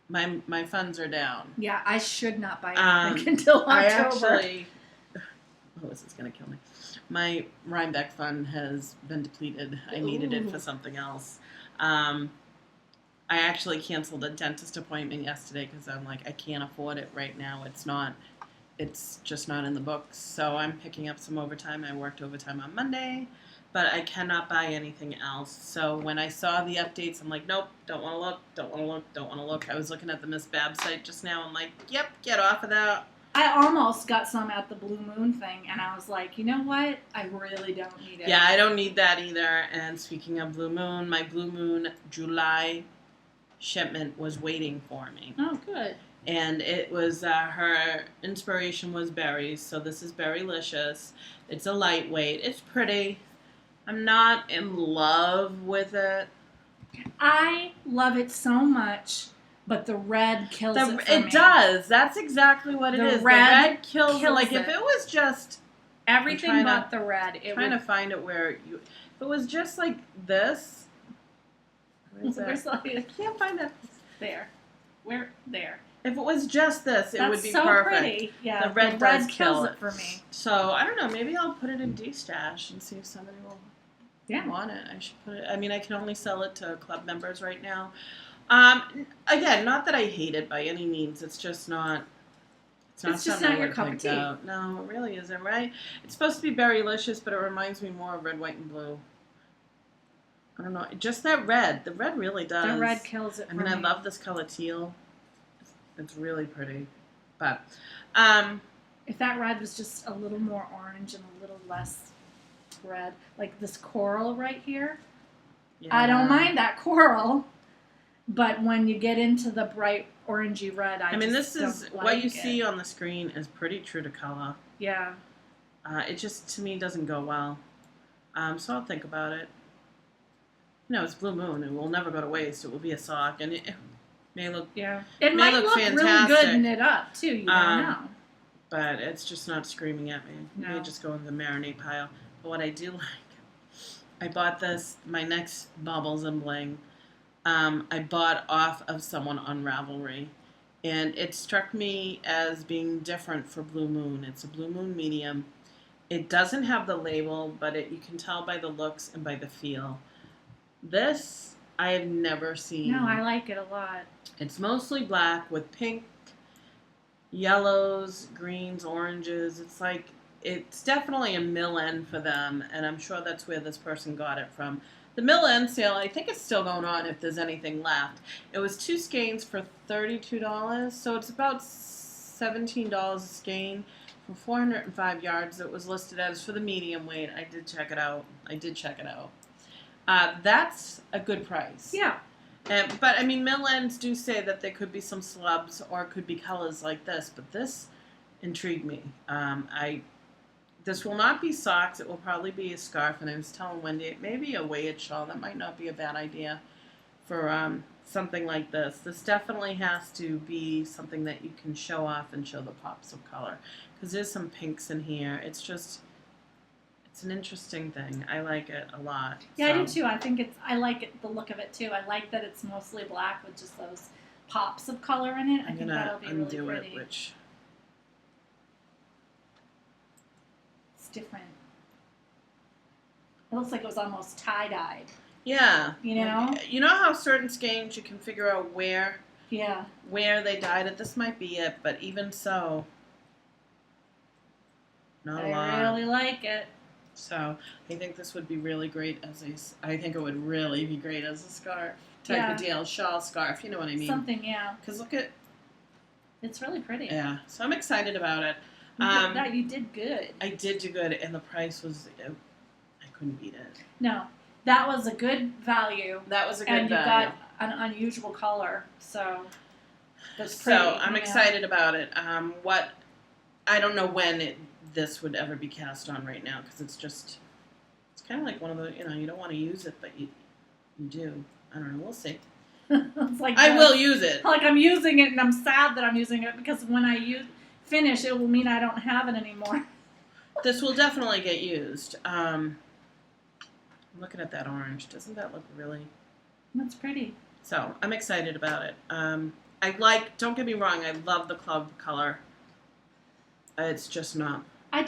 my funds are down. Yeah, I should not buy anything until October. Oh, this is going to kill me. My Rhinebeck fund has been depleted. I needed it for something else. I actually canceled a dentist appointment yesterday because I'm like, I can't afford it right now. It's just not in the books. So I'm picking up some overtime. I worked overtime on Monday, but I cannot buy anything else. So when I saw the updates, I'm like, nope, don't want to look, don't want to look, don't want to look. I was looking at the Miss Bab site just now. I'm like, yep, get off of that. I almost got some at the Blue Moon thing, and I was like, you know what? I really don't need it. Yeah, I don't need that either. And speaking of Blue Moon, my Blue Moon July shipment was waiting for me. Oh, good. And it was, her inspiration was berries, so this is Berrylicious. It's a lightweight. It's pretty. I'm not in love with it. I love it so much, but the red kills it for me. It does. That's exactly what it is. The red kills it. Like, if it was just... Everything but the red. I'm trying to find it where you... If it was just like this... Where's that? I can't find it. There. Where? There. If it was just this, it would be so perfect. Pretty. Yeah, the red kills it for me. So, I don't know. Maybe I'll put it in D-Stash and see if somebody will want it. I should put it... I mean, I can only sell it to club members right now. Again, not that I hate it by any means. It's just not... It's just not your cup of tea. Out. No, it really isn't, right? It's supposed to be Berrylicious, but it reminds me more of red, white, and blue. I don't know. Just that red. The red really does. The red kills it for me. I love this color teal. It's really pretty. But, if that red was just a little more orange and a little less red, like this coral right here, yeah. I don't mind that coral. But when you get into the bright orangey red, I mean, this is what you see on the screen is pretty true to color. Yeah. It just, to me, doesn't go well. So I'll think about it. You know, it's Blue Moon. It will never go to waste. It will be a sock, and it may look It might look fantastic. Really good knit up too. You don't know. But it's just not screaming at me. No. It may just go in the marinade pile. But what I do like, I bought this. My next Baubles and Bling. I bought off of someone on Ravelry, and it struck me as being different for Blue Moon. It's a Blue Moon medium. It doesn't have the label, but you can tell by the looks and by the feel. This I have never seen. No, I like it a lot. It's mostly black with pink, yellows, greens, oranges. It's definitely a mill end for them, and I'm sure that's where this person got it from. The mill end sale, I think it's still going on if there's anything left. It was 2 skeins for $32, so it's about $17 a skein for 405 yards. It was listed as for the medium weight. I did check it out. That's a good price. Yeah. But, I mean, mill ends do say that there could be some slubs or it could be colors like this, but this intrigued me. This will not be socks. It will probably be a scarf. And I was telling Wendy, it may be a weighted shawl. That might not be a bad idea for something like this. This definitely has to be something that you can show off and show the pops of color. Because there's some pinks in here. It's an interesting thing. I like it a lot. Yeah, I do too. I like it, the look of it too. I like that it's mostly black with just those pops of color in it. I think that'll be really pretty. Different. It looks like it was almost tie-dyed. Yeah. You know? You know how certain skeins you can figure out where they dyed it? This might be it, but even so, not a lot. I really like it. So, I think this would be really great I think it would really be great as a scarf type of deal. Shawl, scarf, you know what I mean? Something, yeah. Because look at... It's really pretty. Yeah. So I'm excited about it. You did good. I did do good, and the price was, I couldn't beat it. No, that was a good value. That was a good value. And you got an unusual color, so. That's So pretty, I'm yeah. excited about it. I don't know when this would ever be cast on right now because it's kind of like one of the, you don't want to use it, but you do. I don't know. We'll see. It's like I will use it. Like I'm using it, and I'm sad that I'm using it because when I finish, it will mean I don't have it anymore. This will definitely get used. I'm looking at that orange. Doesn't that look really... That's pretty. So I'm excited about it. Don't get me wrong, I love the club color. It's just not. I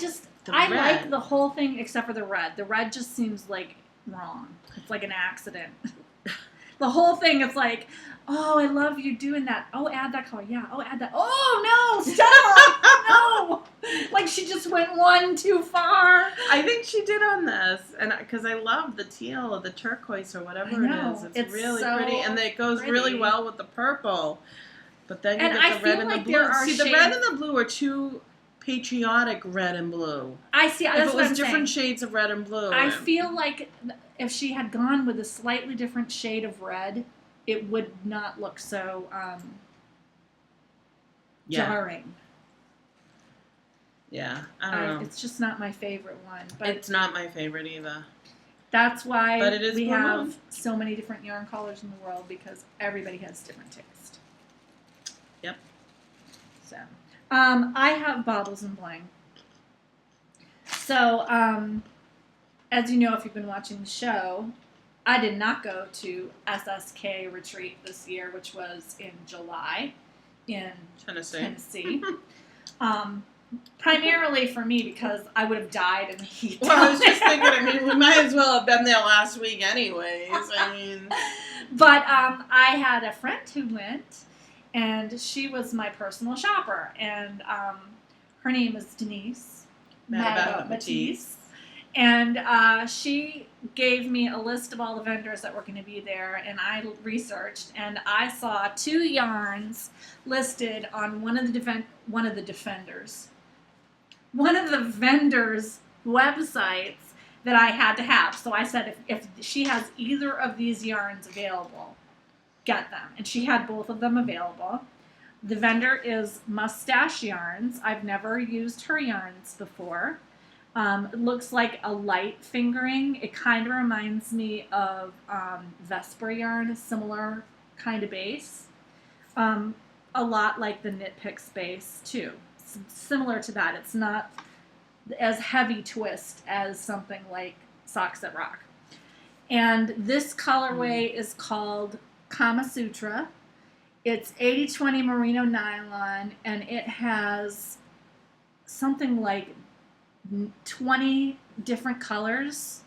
like the whole thing except for the red. The red just seems like wrong. It's like an accident. The whole thing is like, oh, I love you doing that. Oh, add that color. Yeah. Oh, add that. Oh, no, stop. No. Like she just went one too far. I think she did on this. And because I love the teal or the turquoise or whatever it is. It's really so pretty. And it goes really well with the purple. But then you get the red and the blue. See, the red and the blue are too patriotic red and blue. I see. If it was different shades of red and blue. I feel like if she had gone with a slightly different shade of red, it would not look so jarring. Yeah, I don't know. It's just not my favorite one. But it's not my favorite either. That's why we blue. have so many different yarn colors in the world because everybody has different taste. Yep. So, I have Baubles and Bling. So, as you know, if you've been watching the show, I did not go to SSK retreat this year, which was in July in Tennessee. Primarily for me because I would have died in the heat. Well, I was just thinking, we might as well have been there last week anyways. But I had a friend who went, and she was my personal shopper, and her name is Denise Matisse. And she gave me a list of all the vendors that were going to be there, and I researched, and I saw 2 yarns listed on one of the vendors' websites that I had to have. So I said, if she has either of these yarns available, get them. And she had both of them available. The vendor is Mustache Yarns. I've never used her yarns before. It looks like a light fingering. It kind of reminds me of Vesper yarn, a similar kind of base. A lot like the Knit Picks base, too. It's similar to that. It's not as heavy twist as something like Socks That Rock. And this colorway is called Kama Sutra. It's 80/20 merino nylon, and it has something like 20 different colors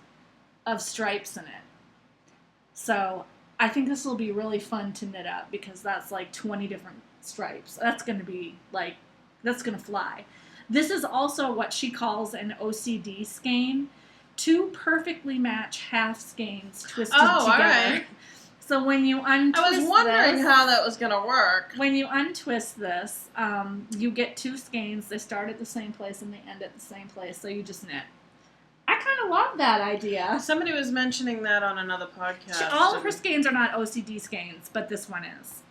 of stripes in it. So I think this will be really fun to knit up because that's like 20 different stripes. That's going to fly. This is also what she calls an OCD skein. 2 perfectly match half skeins twisted together. All right. So when you untwist I was wondering how that was going to work. When you untwist this, you get 2 skeins. They start at the same place and they end at the same place, so you just knit. I kind of love that idea. Somebody was mentioning that on another podcast. All of her skeins are not OCD skeins, but this one is.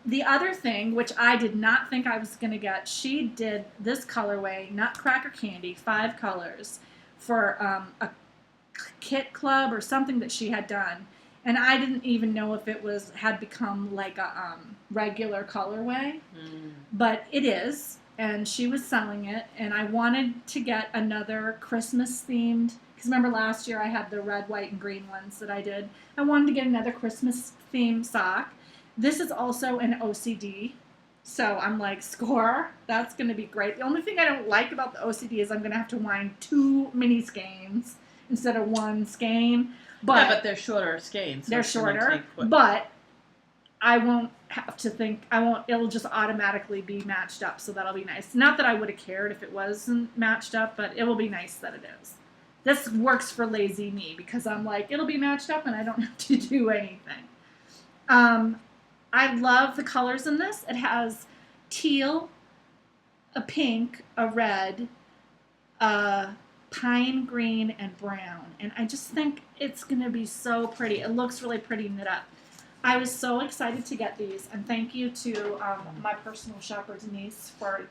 The other thing, which I did not think I was going to get, she did this colorway, Nutcracker Candy, 5 colors, for a kit club or something that she had done. And I didn't even know if it had become like a regular colorway. But it is. And she was selling it. And I wanted to get another Christmas themed, because remember last year I had the red, white, and green ones that I did. I wanted to get another Christmas themed sock. This is also an OCD, so I'm like, score, that's going to be great. The only thing I don't like about the OCD is I'm going to have to wind 2 mini skeins instead of 1 skein. But they're shorter skeins. They're shorter, but I won't have to think, it'll just automatically be matched up, so that'll be nice. Not that I would have cared if it wasn't matched up, but it will be nice that it is. This works for lazy me, because I'm like, it'll be matched up and I don't have to do anything. I love the colors in this. It has teal, a pink, a red, a pine green, and brown. And I just think it's going to be so pretty. It looks really pretty knit up. I was so excited to get these, and thank you to my personal shopper Denise for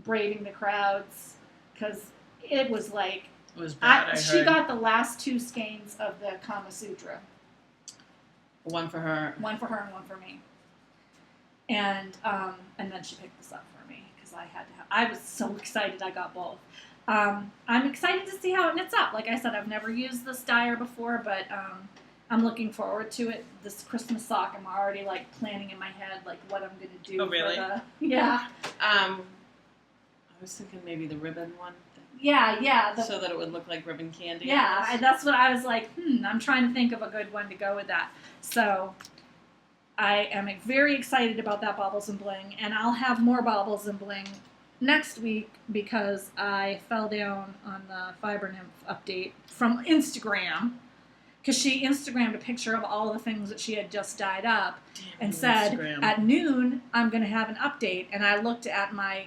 braving the crowds, because it was like It was bad. she got the last 2 skeins of the Kama Sutra. One for her. One for her and one for me. And then she picked this up for me because I was so excited I got both. I'm excited to see how it knits up. Like I said, I've never used this dyer before, but I'm looking forward to it. This Christmas sock, I'm already like planning in my head like what I'm gonna do. Oh, really? Yeah. I was thinking maybe the ribbon one. Yeah. So that it would look like ribbon candy. Yeah, that's what I was like. I'm trying to think of a good one to go with that. So I am very excited about that Baubles and Bling, and I'll have more Baubles and Bling next week because I fell down on the Fiber Nymph update from Instagram, because she Instagrammed a picture of all the things that she had just dyed up and said, at noon, I'm going to have an update. And I looked at my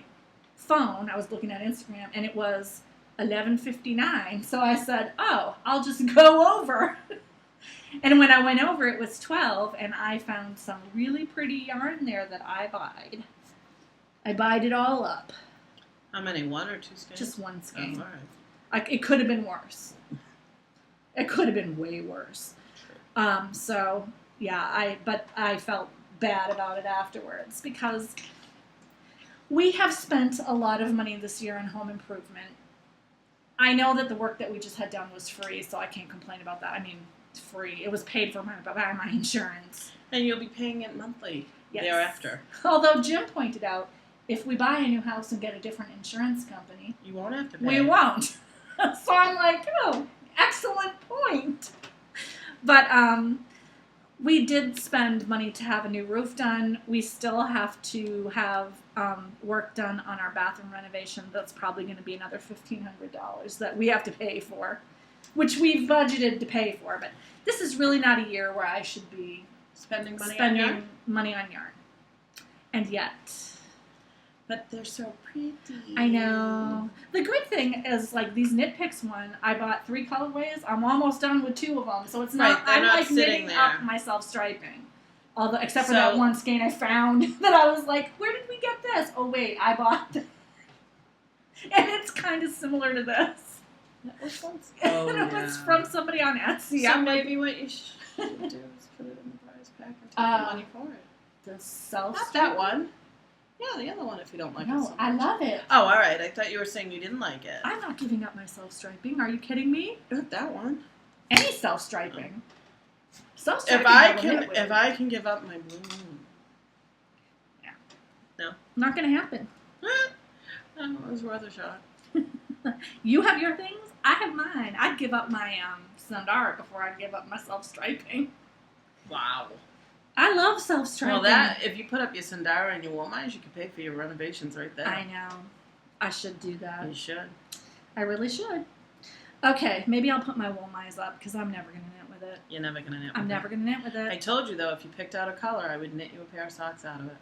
phone, I was looking at Instagram, and it was 11:59. So I said, oh, I'll just go over. And when I went over, it was 12, and I found some really pretty yarn there that I buyed. I buyed it all up. How many? 1 or 2 skeins? Just 1 skein. Oh, all right. It could have been worse. It could have been way worse. So yeah, but I felt bad about it afterwards because we have spent a lot of money this year on home improvement. I know that the work that we just had done was free, so I can't complain about that. I mean, it's free. It was paid for by my insurance. And you'll be paying it monthly thereafter. Although Jim pointed out, if we buy a new house and get a different insurance company, you won't have to pay. We won't. So I'm like, oh, excellent point. But we did spend money to have a new roof done. We still have to have work done on our bathroom renovation. That's probably going to be another $1,500 that we have to pay for, which we've budgeted to pay for. But this is really not a year where I should be spending money on yarn. And yet... But they're so pretty. I know. The good thing is, like, these Knit Picks one, I bought 3 colorways. I'm almost done with 2 of them, so it's not. Right, I'm not like knitting there. up my self-striping. Although, except for that one skein I found that I was like, where did we get this? Oh wait, I bought this. And it's kind of similar to this. And it was from somebody on Etsy. So maybe what you should do is put it in the prize pack and take the money for it. The self. Not that one. Yeah, the other one if you don't like it so much. I love it. Oh, all right. I thought you were saying you didn't like it. I'm not giving up my self-striping. Are you kidding me? Not that one. Any self-striping. If I can give up my blue moon. Yeah. No. Not going to happen. It was worth a shot. You have your things. I have mine. I'd give up my Sundara before I'd give up my self-striping. Wow. I love self-striping. Well, if you put up your Sundara and your wool mines, you can pay for your renovations right there. I know. I should do that. You should. I really should. Okay, maybe I'll put my wool mines up because I'm never going to knit with it. You're never going to knit with it. I'm never going to knit with it. I told you, though, if you picked out a color, I would knit you a pair of socks out of it.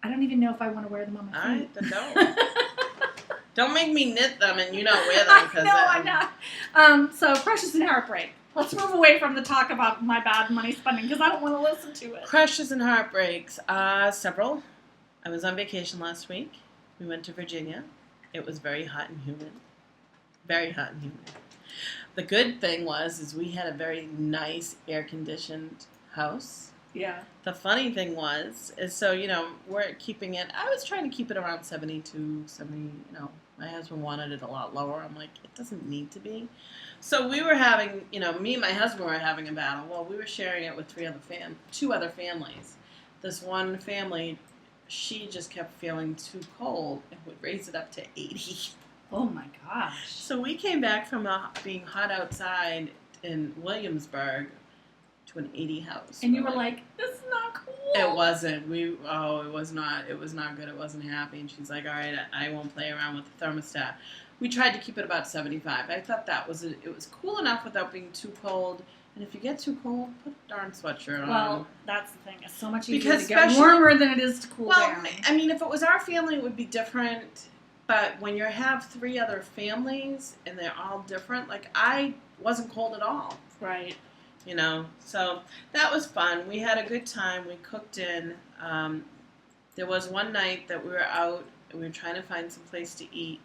I don't even know if I want to wear them on my feet. All right, then don't. Don't make me knit them and you don't wear them. No, I'm not. So, Crushes and Heartbreak. Let's move away from the talk about my bad money spending because I don't want to listen to it. Crushes and heartbreaks. Several. I was on vacation last week. We went to Virginia. It was very hot and humid. Very hot and humid. The good thing is we had a very nice air-conditioned house. Yeah. The funny thing we're keeping it, I was trying to keep it around 72, 70, my husband wanted it a lot lower. I'm like, it doesn't need to be. So we were having, me and my husband were having a battle. Well, we were sharing it with 2 other families. This one family, she just kept feeling too cold and would raise it up to 80. Oh my gosh. So we came back from being hot outside in Williamsburg to an 80 house. And you were like, this is not cool. It wasn't. It was not. It was not good. It wasn't happy. And she's like, all right, I won't play around with the thermostat. We tried to keep it about 75. I thought it was cool enough without being too cold. And if you get too cold, put a darn sweatshirt on. Well, that's the thing. It's so much easier to get warmer than it is to cool down. I mean, if it was our family, it would be different. But when you have 3 other families and they're all different, like I wasn't cold at all. Right. you know. So that was fun. We had a good time. We cooked in. There was one night that we were out and we were trying to find some place to eat,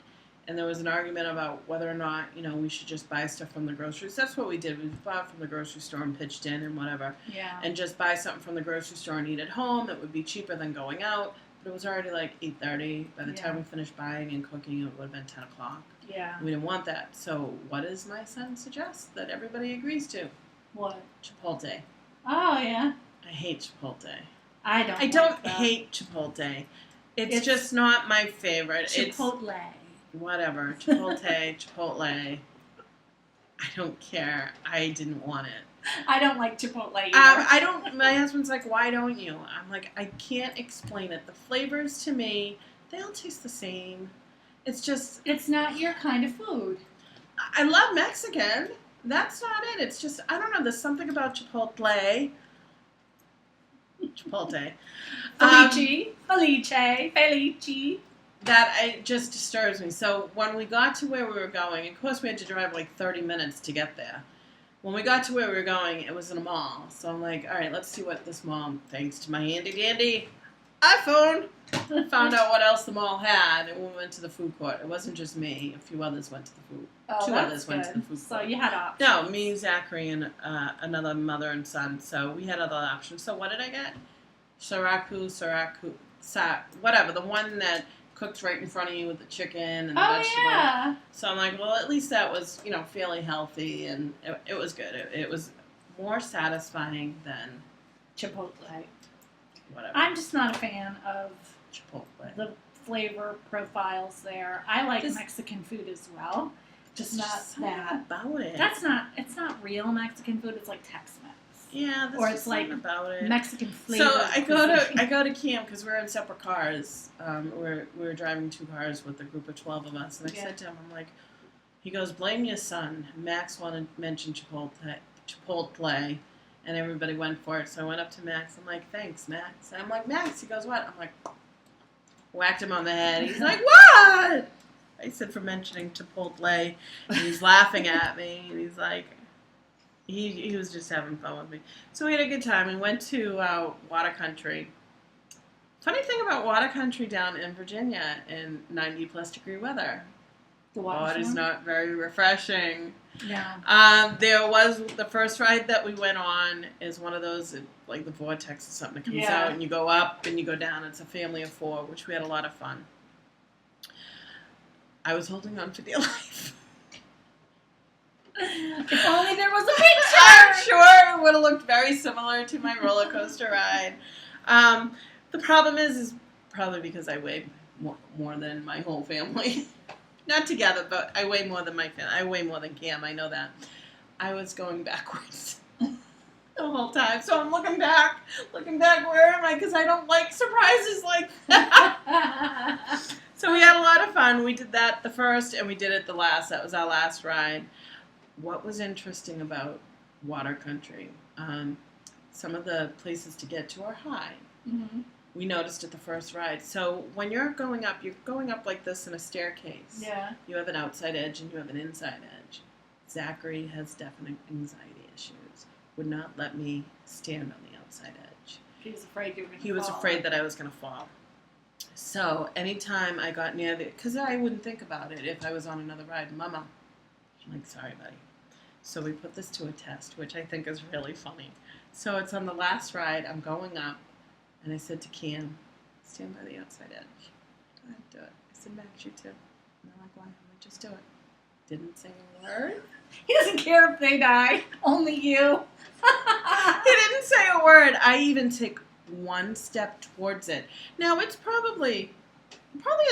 and there was an argument about whether or not, you know, we should just buy stuff from the groceries. That's what we did. We bought from the grocery store and pitched in and whatever. Yeah. And just buy something from the grocery store and eat at home. It would be cheaper than going out. But it was already like 8:30. By the time we finished buying and cooking, it would have been 10 o'clock. Yeah. We didn't want that. So what does my son suggest that everybody agrees to? What? Chipotle. Oh, yeah. I hate Chipotle. I don't hate Chipotle. It's just not my favorite. Chipotle. Whatever. Chipotle. I don't care. I didn't want it. I don't like Chipotle either. My husband's like, why don't you? I'm like, I can't explain it. The flavors to me, they all taste the same. It's just... It's not your kind of food. I love Mexican. That's not it. It's just, I don't know. There's something about Chipotle. Felice. That it just disturbs me. So when we got to where we were going, of course we had to drive like 30 minutes to get there. When we got to where we were going, it was in a mall. So I'm like, all right, let's see what this mall, thanks to my handy dandy iPhone, found out what else the mall had, and we went to the food court. It wasn't just me. A few others went to the food. Two others went to the food court. So you had options. No, me, Zachary, and another mother and son. So we had other options. So what did I get? Whatever. The one that cooked right in front of you with the chicken and the vegetables. Yeah. So I'm like, well, at least that was, you know, fairly healthy, and it was good. It was more satisfying than Chipotle. Whatever. I'm just not a fan of Chipotle. The flavor profiles there. I like Mexican food as well. Just not that. About it. It's not real Mexican food. It's like Tex-Mex. Yeah, that's or it's like about it. Mexican flavor. So I go to camp because we're in separate cars. We were driving 2 cars with a group of 12 of us, and I said to him, I'm like, he goes, blame your son. Max wanted to mention Chipotle, and everybody went for it. So I went up to Max. I'm like, thanks, Max. And I'm like, Max. He goes, what? I'm like, whacked him on the head. He's like, what? I said for mentioning Chipotle, and he's laughing at me, and he's like, he was just having fun with me. So we had a good time. We went to Water Country. Funny thing about Water Country down in Virginia in 90-plus degree weather. The water is not very refreshing. Yeah. There was the first ride that we went on is one of those, like the vortex or something that comes out, and you go up and you go down. It's a family of 4, which we had a lot of fun. I was holding on for dear life. If only there was a picture! I'm sure it would have looked very similar to my roller coaster ride. The problem is probably because I weigh more than my whole family. Not together, but I weigh more than my family. I weigh more than Cam, I know that. I was going backwards the whole time. So I'm looking back, where am I? Because I don't like surprises like that. So we had a lot of fun. We did that the first, and we did it the last. That was our last ride. What was interesting about Water Country, some of the places to get to are high. Mm-hmm. We noticed at the first ride. So when you're going up like this in a staircase. Yeah. You have an outside edge and you have an inside edge. Zachary has definite anxiety issues. Would not let me stand on the outside edge. He was afraid you were going to fall. He was afraid that I was going to fall. So anytime I got near because I wouldn't think about it if I was on another ride. Mama. I'm like, sorry, buddy. So we put this to a test, which I think is really funny. So it's on the last ride. I'm going up. And I said to Cam, stand by the outside edge. Go ahead, do it. I said, Max, you too. And they're like, why? I'm like, just do it. Didn't say a word. He doesn't care if they die. Only you. He didn't say a word. I even took one step towards it. Now, it's probably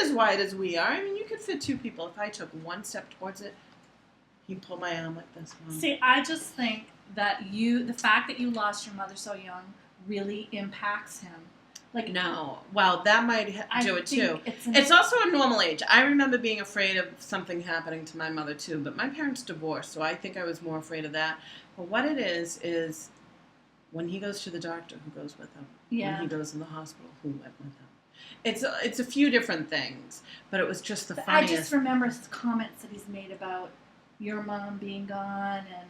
as wide as we are. I mean, you could fit 2 people. If I took one step towards it, he'd pull my arm like this. Mom. See, I just think that the fact that you lost your mother so young really impacts him. Like, no. Well, that might do it too. It's also a normal age. I remember being afraid of something happening to my mother too, but my parents divorced, so I think I was more afraid of that. But what it is when he goes to the doctor, who goes with him? Yeah. When he goes in the hospital, who went with him? It's a few different things, but it was just the funniest. I just remember his comments that he's made about your mom being gone and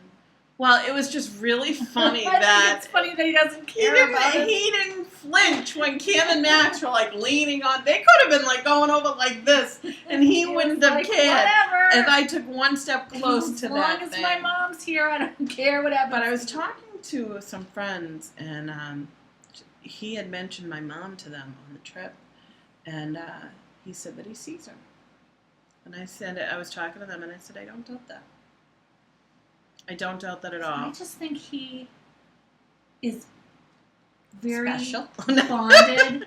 Well, it was just really funny I think that it's funny that he doesn't he care about it. didn't flinch when Cam and Max were like leaning on. They could have been like going over like this, and he wouldn't was have like, cared whatever. if I took one step close to that As long thing. as my mom's here, I don't care what happens. But I was talking to some friends, and he had mentioned my mom to them on the trip, and he said that he sees her. And I said, I was talking to them, and I said, I don't doubt that. I don't doubt that at all. I just think he is very Special. bonded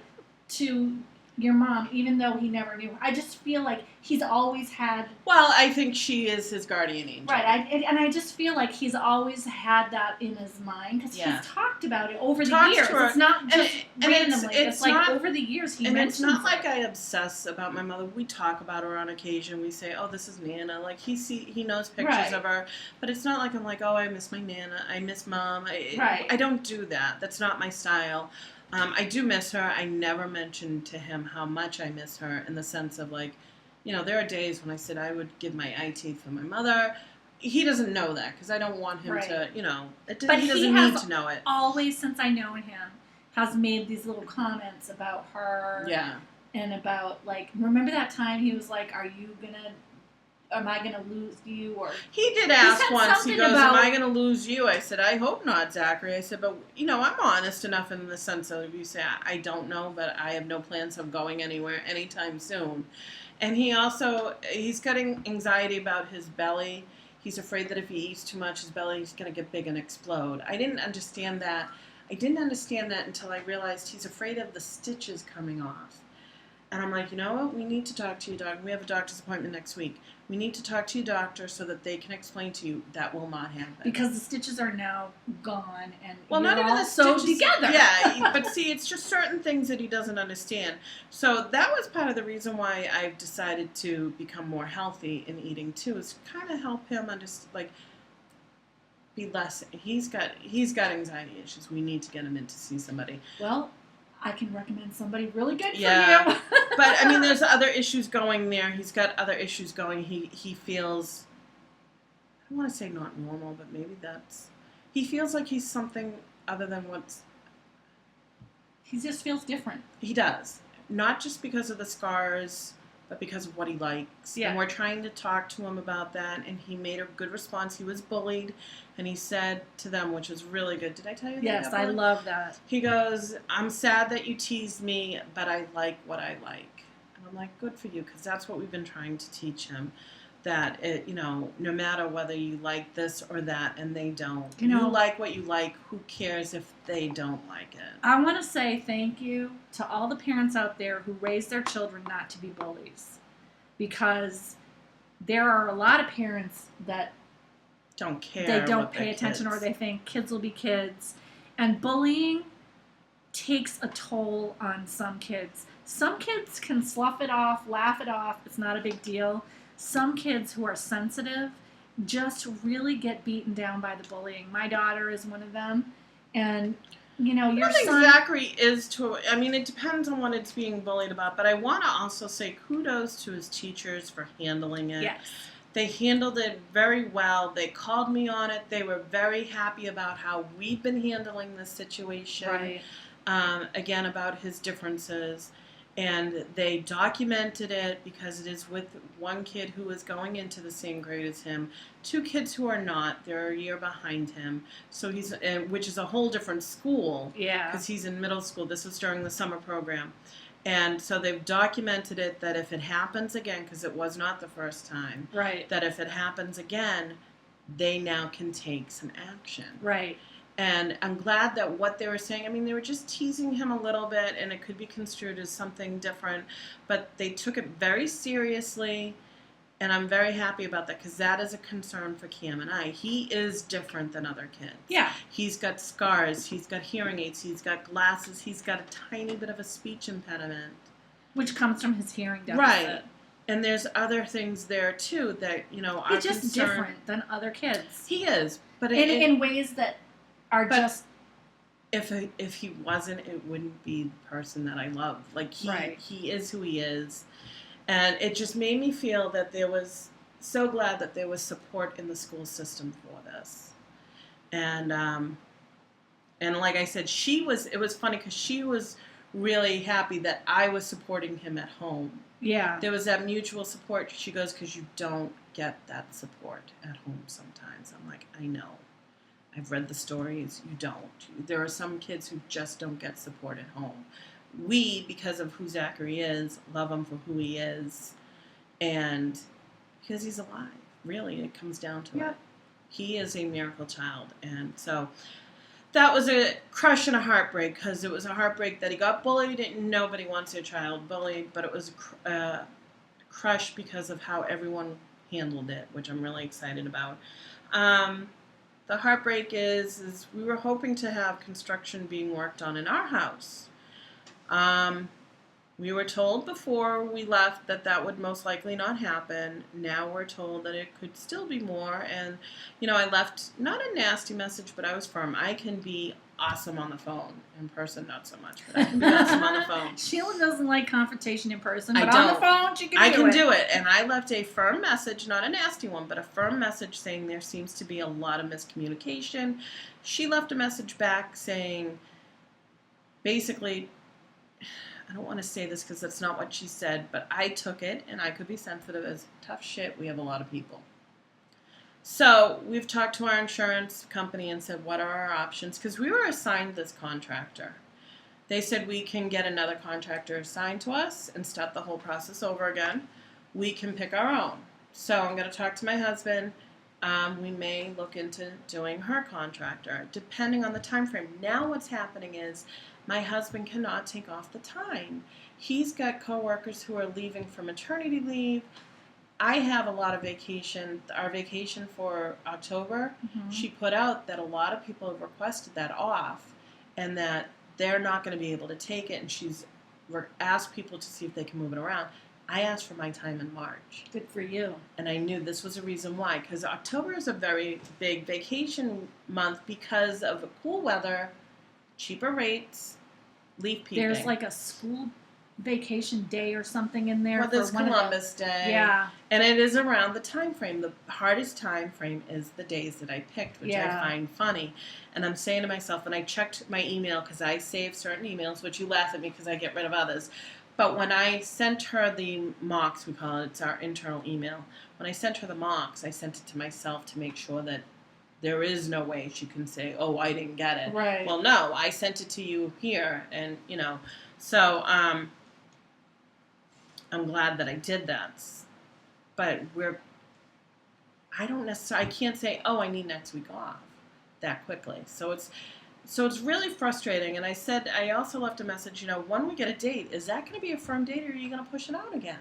to your mom, even though he never knew her. I just feel like he's always had... Well, I think she is his guardian angel. Right, I just feel like he's always had that in his mind, because he's talked about it over the years. It's not just randomly. It's like not, over the years he mentions it's not like I obsess about my mother. We talk about her on occasion. We say, oh, this is Nana. Like, he knows pictures of her. But it's not like I'm like, oh, I miss my Nana. I miss Mom. I don't do that. That's not my style. I do miss her. I never mentioned to him how much I miss her, in the sense of, like, you know, there are days when I said I would give my eye teeth for my mother. He doesn't know that, because I don't want him to, you know, he doesn't need to know it. Always, since I know him, has made these little comments about her. Yeah. And about, like, remember that time he was like, am I going to lose you? Or he did ask once, he goes, am I going to lose you? I said, I hope not, Zachary. I said, but, you know, I'm honest enough in the sense of, you say, I don't know, but I have no plans of going anywhere anytime soon. And he's got anxiety about his belly. He's afraid that if he eats too much, his belly is going to get big and explode. I didn't understand that. Until I realized he's afraid of the stitches coming off. And I'm like, you know what? We need to talk to your doctor. We have a doctor's appointment next week. We need to talk to your doctor so that they can explain to you that will not happen. Because the stitches are now gone, and well, you're not even all the sewed stitches together. Yeah, but see, it's just certain things that he doesn't understand. So that was part of the reason why I've decided to become more healthy in eating too, is to kind of help him understand, like, be less. He's got anxiety issues. We need to get him in to see somebody. Well, I can recommend somebody really good for you. But, I mean, there's other issues going there. He's got other issues going. He feels, I don't want to say not normal, but maybe he feels like he's something other than what's... He just feels different. He does. Not just because of the scars, but because of what he likes. Yeah. And we're trying to talk to him about that, and he made a good response. He was bullied, and he said to them, which was really good. Did I tell you that? Yes, I love that. He goes, I'm sad that you teased me, but I like what I like. And I'm like, good for you, because that's what we've been trying to teach him. That, no matter whether you like this or that, and they don't. You like what you like. Who cares if they don't like it? I want to say thank you to all the parents out there who raise their children not to be bullies. Because there are a lot of parents that don't care. They don't pay attention, or they think kids will be kids. And bullying takes a toll on some kids. Some kids can slough it off, laugh it off. It's not a big deal. Some kids who are sensitive just really get beaten down by the bullying. My daughter is one of them. And, your son... Zachary is it depends on what it's being bullied about. But I want to also say kudos to his teachers for handling it. Yes. They handled it very well. They called me on it. They were very happy about how we've been handling this situation. Right. Again, about his differences. And they documented it because it is with one kid who is going into the same grade as him, two kids who are not. They're a year behind him. So which is a whole different school. Yeah. Because he's in middle school. This was during the summer program. And so they've documented it that if it happens again, because it was not the first time. Right. That if it happens again, they now can take some action. Right. And I'm glad that what they were saying, they were just teasing him a little bit, and it could be construed as something different, but they took it very seriously, and I'm very happy about that, because that is a concern for Cam and I. He is different than other kids. Yeah. He's got scars, he's got hearing aids, he's got glasses, he's got a tiny bit of a speech impediment. Which comes from his hearing deficit. Right. And there's other things there, too, that, are He's just different than other kids. He is. But in ways that... If he wasn't, it wouldn't be the person that I love. Like, he is who he is. And it just made me feel that so glad that there was support in the school system for this. And like I said, it was funny because she was really happy that I was supporting him at home. Yeah. There was that mutual support. She goes, because you don't get that support at home sometimes. I'm like, I know. I've read the stories. You don't. There are some kids who just don't get support at home. We, because of who Zachary is, love him for who he is. And because he's alive. Really, it comes down to it. He is a miracle child. And so that was a crush and a heartbreak, because it was a heartbreak that he got bullied, and nobody wants their child bullied, but it was a crush because of how everyone handled it, which I'm really excited about. The heartbreak is we were hoping to have construction being worked on in our house. We were told before we left that would most likely not happen. Now we're told that it could still be more. And, I left not a nasty message, but I was firm. I can be awesome on the phone. In person, not so much, but I can be awesome on the phone. Sheila doesn't like confrontation in person, but I don't. on the phone, she can do it. I can do it. And I left a firm message, not a nasty one, but a firm message saying there seems to be a lot of miscommunication. She left a message back saying, basically, I don't want to say this because that's not what she said, but I took it, and I could be sensitive, as tough shit. We have a lot of people. So we've talked to our insurance company and said, what are our options? Because we were assigned this contractor. They said we can get another contractor assigned to us and start the whole process over again. We can pick our own. So I'm going to talk to my husband. We may look into doing her contractor, depending on the time frame. Now what's happening is my husband cannot take off the time. He's got coworkers who are leaving for maternity leave. I have a lot of vacation. Our vacation for October, she put out that a lot of people have requested that off, and that they're not going to be able to take it, and she's asked people to see if they can move it around. I asked for my time in March. Good for you. And I knew this was a reason why, because October is a very big vacation month because of the cool weather, cheaper rates, leaf peeping. There's like a school vacation day or something in there. Well, there's Columbus Day. Yeah. And it is around the time frame. The hardest time frame is the days that I picked, which I find funny. And I'm saying to myself, and I checked my email because I save certain emails, which you laugh at me because I get rid of others. But when I sent her the mocks, we call it, it's our internal email. When I sent her the mocks, I sent it to myself to make sure that there is no way she can say, oh, I didn't get it. Right. Well, no, I sent it to you here. And, so I'm glad that I did that. But I can't say, oh, I need next week off that quickly. So it's really frustrating. And I also left a message, when we get a date, is that going to be a firm date, or are you going to push it out again?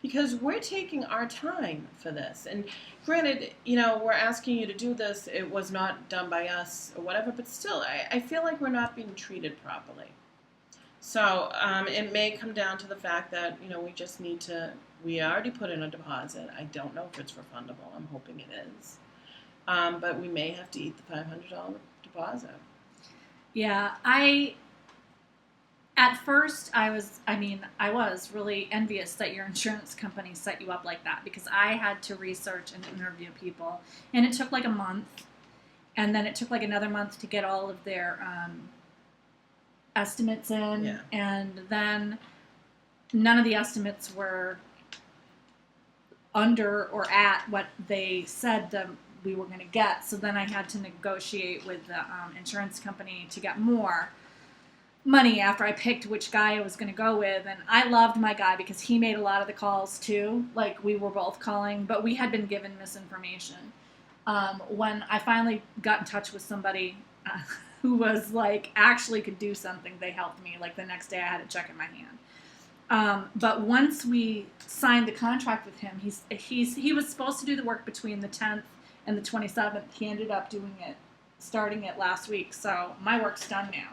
Because we're taking our time for this. And granted, we're asking you to do this. It was not done by us or whatever, but still, I feel like we're not being treated properly. So it may come down to the fact that, we just need to, we already put in a deposit. I don't know if it's refundable. I'm hoping it is. But we may have to eat the $500 deposit. Yeah, at first I was really envious that your insurance company set you up like that, because I had to research and interview people, and it took like a month, and then it took like another month to get all of their estimates in, and then none of the estimates were under or at what they said that we were going to get. So then I had to negotiate with the insurance company to get more money after I picked which guy I was going to go with. And I loved my guy because he made a lot of the calls too. Like, we were both calling, but we had been given misinformation. When I finally got in touch with somebody who was like, actually could do something, they helped me. Like, the next day I had a check in my hand. But once we signed the contract with him, he was supposed to do the work between the 10th and the 27th. He ended up starting it last week. So my work's done now.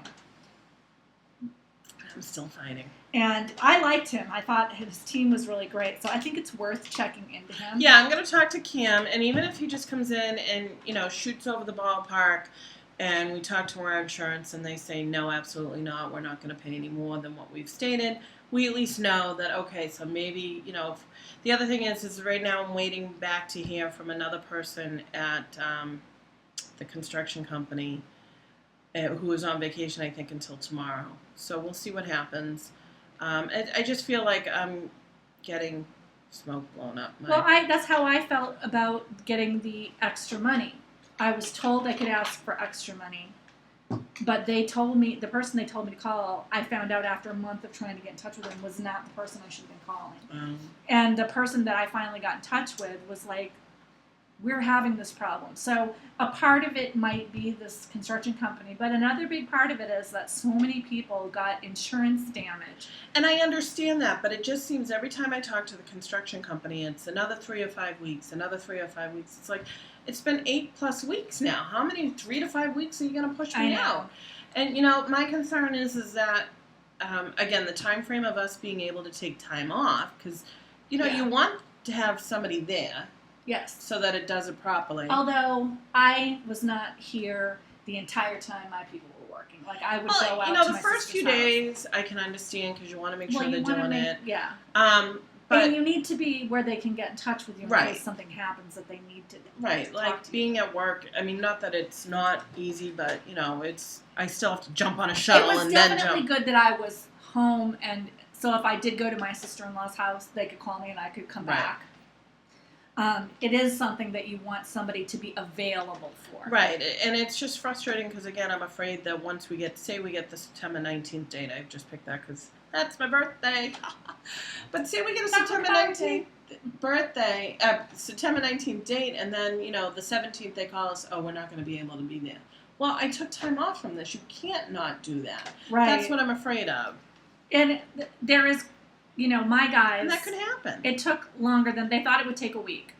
I'm still fighting. And I liked him. I thought his team was really great. So I think it's worth checking into him. Yeah, I'm going to talk to Cam. And even if he just comes in and, shoots over the ballpark, and we talk to our insurance and they say, no, absolutely not, we're not going to pay any more than what we've stated, we at least know that, okay, so maybe, the other thing is right now I'm waiting back to hear from another person at the construction company, who is on vacation, I think, until tomorrow. So we'll see what happens. I just feel like I'm getting smoke blown up. Well, that's how I felt about getting the extra money. I was told I could ask for extra money, but they told me, the person they told me to call, I found out after a month of trying to get in touch with them, was not the person I should have been calling. And the person that I finally got in touch with was like, we're having this problem. So a part of it might be this construction company, but another big part of it is that so many people got insurance damage. And I understand that, but it just seems every time I talk to the construction company, it's another 3 or 5 weeks, another 3 or 5 weeks. It's like, it's been 8+ weeks now. How many 3 to 5 weeks are you going to push me out? And, my concern is that, again, the time frame of us being able to take time off, because, you want to have somebody there. Yes. So that it does it properly. Although I was not here the entire time my people were working. Like, I would go out to the first few days I can understand because you want to make sure they're doing it. Yeah. But and you need to be where they can get in touch with you in case something happens that they need to. Right. Like being at work. I mean, not that it's not easy, but I still have to jump on a shuttle and then jump. It was definitely good that I was home, and so if I did go to my sister-in-law's house, they could call me and I could come back. It is something that you want somebody to be available for. Right, and it's just frustrating because, again, I'm afraid that once we get the September 19th date, I've just picked that because that's my birthday. But say we get a September 19th birthday, September 19th date, and then, the 17th they call us, we're not going to be able to be there. Well, I took time off from this. You can't not do that. Right. That's what I'm afraid of. And there is... my guys... And that could happen. It took longer than... They thought it would take a week.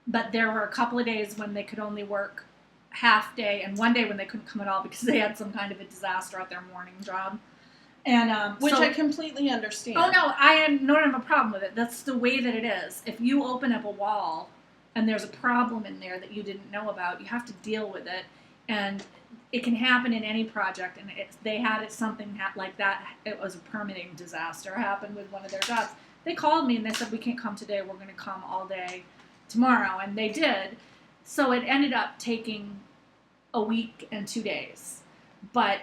But there were a couple of days when they could only work half day, and one day when they couldn't come at all because they had some kind of a disaster at their morning job. And which I completely understand. Oh, no, I don't have a problem with it. That's the way that it is. If you open up a wall and there's a problem in there that you didn't know about, you have to deal with it. And it can happen in any project, and they had something like that. It was a permitting disaster happened with one of their jobs. They called me and they said, we can't come today. We're going to come all day tomorrow, and they did. So it ended up taking a week and 2 days, but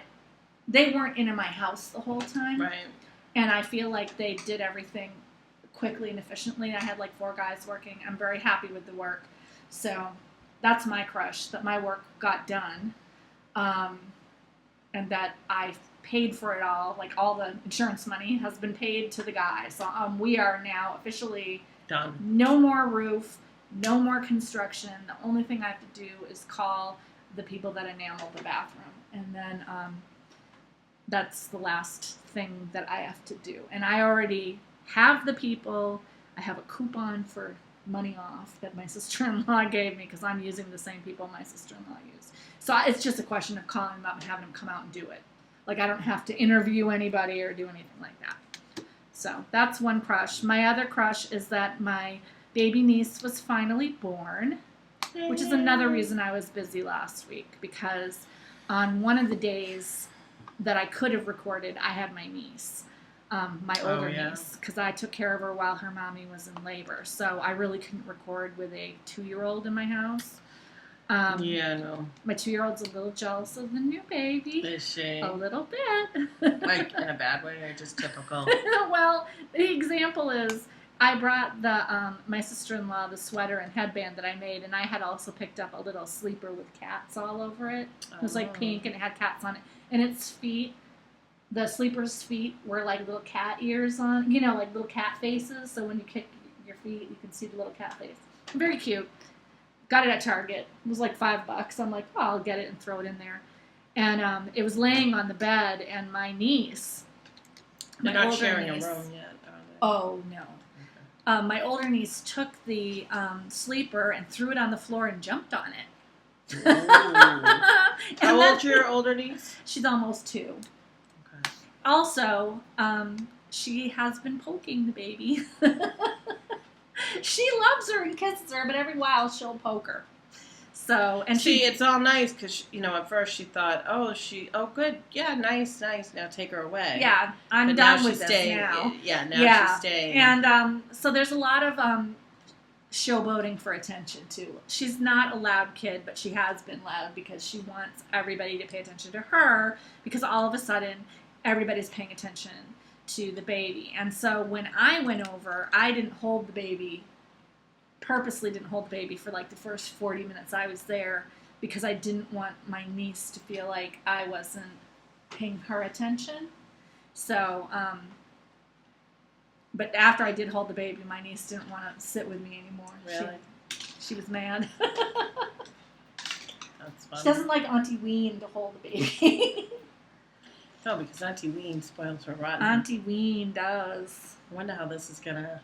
they weren't in my house the whole time. Right. And I feel like they did everything quickly and efficiently. I had like 4 guys working. I'm very happy with the work. So that's my crush, that my work got done. And that I paid for it all, like all the insurance money has been paid to the guy. So we are now officially done. No more roof, no more construction. The only thing I have to do is call the people that enamel the bathroom. And then that's the last thing that I have to do. And I already have the people. I have a coupon for money off that my sister-in-law gave me because I'm using the same people my sister-in-law used. So it's just a question of calling them up and having them come out and do it. Like, I don't have to interview anybody or do anything like that. So that's one crush. My other crush is that my baby niece was finally born, which is another reason I was busy last week, because on one of the days that I could have recorded, I had my niece, my older niece, because I took care of her while her mommy was in labor. So I really couldn't record with a 2-year-old in my house. No. My 2-year-old's a little jealous of the new baby. Is she? A little bit. Like, in a bad way or just typical? Well, the example is I brought my sister-in-law the sweater and headband that I made, and I had also picked up a little sleeper with cats all over it. It was like pink, and it had cats on it. And its feet, the sleeper's feet were like little cat ears on, like little cat faces. So when you kick your feet, you can see the little cat face. Very cute. Got it at Target. It was like $5. I'm like, I'll get it and throw it in there. And it was laying on the bed, and my niece, They're not sharing a room yet, are they? Oh, no. Okay. My older niece took the sleeper and threw it on the floor and jumped on it. How old's your older niece? She's almost 2. Okay. Also, she has been poking the baby. She loves her and kisses her, but every while she'll poke her. So, and it's all nice because, at first she thought, good, yeah, nice, now take her away. Yeah, I'm done with this now. Yeah, now she's staying. And so there's a lot of showboating for attention too. She's not a loud kid, but she has been loud because she wants everybody to pay attention to her, because all of a sudden everybody's paying attention to the baby. And so when I went over, I purposely didn't hold the baby for like the first 40 minutes I was there, because I didn't want my niece to feel like I wasn't paying her attention. So, but after I did hold the baby, my niece didn't want to sit with me anymore. Really? She was mad. That's funny. She doesn't like Auntie Ween to hold the baby. No, because Auntie Ween spoils her rotten. Auntie Ween does. I wonder how this is gonna.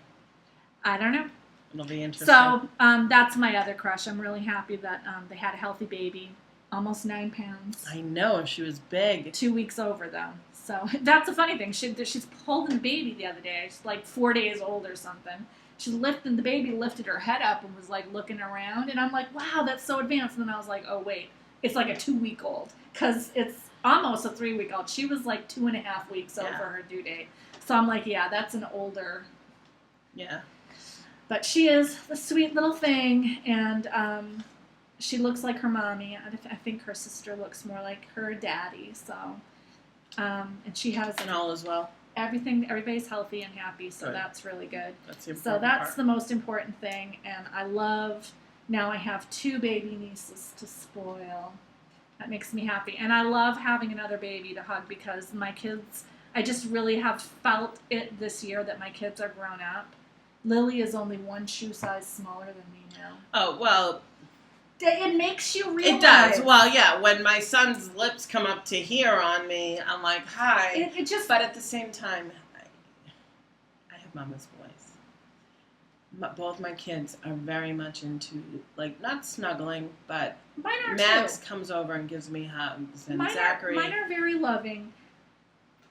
I don't know. It'll be interesting. So that's my other crush. I'm really happy that they had a healthy baby, almost 9 pounds. I know, she was big. 2 weeks over though. So that's the funny thing. She's holding the baby the other day. She's like 4 days old or something. The baby lifted her head up and was like looking around, and I'm like, wow, that's so advanced. And then I was like, oh wait, it's like a 2-week-old, because it's almost a 3-week-old. She was like 2.5 weeks over her due date. So I'm like, yeah, that's an older. Yeah. But she is a sweet little thing, and she looks like her mommy. I think her sister looks more like her daddy. So, and she has And all as well. everything. Everybody's healthy and happy, so Good. That's really good. That's the important So that's part. the most important thing, and I love. Now I have 2 baby nieces to spoil. That makes me happy, and I love having another baby to hug, because my kids. I just really have felt it this year that my kids are grown up. Lily is only 1 shoe size smaller than me now. Oh, well. It makes you realize. It does. Well, yeah, when my son's lips come up to here on me, I'm like, hi. It just. But at the same time, I have mama's voice. Both my kids are very much into, like, not snuggling, but Mine are Max too. comes over and gives me hugs, and Mine Zachary. Mine are very loving.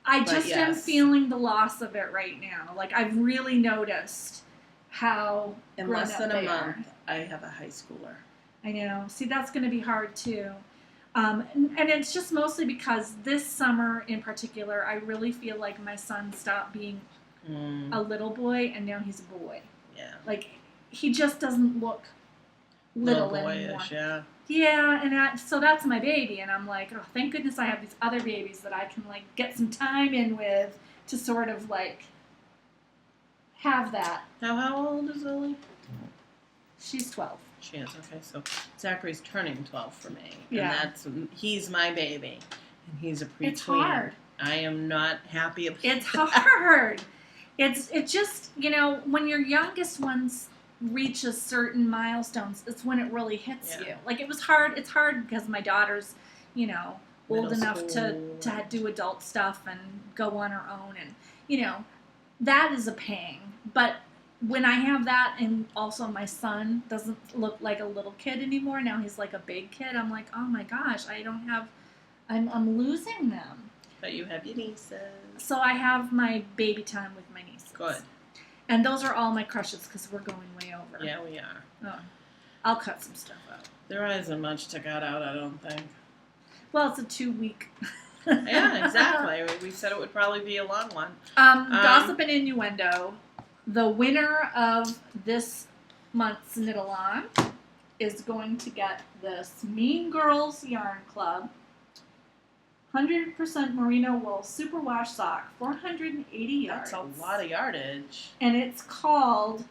I But just am yes. feeling the loss of it right now. Like, I've really noticed how In grown less up than a they month, are. I have a high schooler. I know. See, that's going to be hard too. And it's just mostly because this summer in particular, I really feel like my son stopped being a little boy, and now he's a boy. Yeah. Like, he just doesn't look little anymore. Boyish, yeah. Yeah, and so that's my baby, and I'm like, oh, thank goodness I have these other babies that I can, like, get some time in with to sort of, like, have that. Now, how old is Lily? She's 12. She is, okay, so Zachary's turning 12 for me. Yeah. And he's my baby. And he's a preteen. It's hard. I am not happy about It's that. hard. It just, when your youngest ones reach a certain milestones, it's when it really hits Yeah. you. Like, it was hard. It's hard because my daughter's, old Middle enough to school. do adult stuff and go on her own. And, that is a pang. But when I have that, and also my son doesn't look like a little kid anymore, now he's like a big kid, I'm like, oh my gosh, I'm losing them. But you have your nieces. So I have my baby time with my nieces. Good. And those are all my crushes because we're going way over. Yeah, we are. Oh, I'll cut some stuff out. There isn't much to cut out, I don't think. Well, it's a 2-week. Yeah, exactly. We said it would probably be a long one. Gossip and innuendo. The winner of this month's Knit-Along is going to get this Mean Girls Yarn Club 100% merino wool superwash sock, 480 yards. That's a lot of yardage. And it's called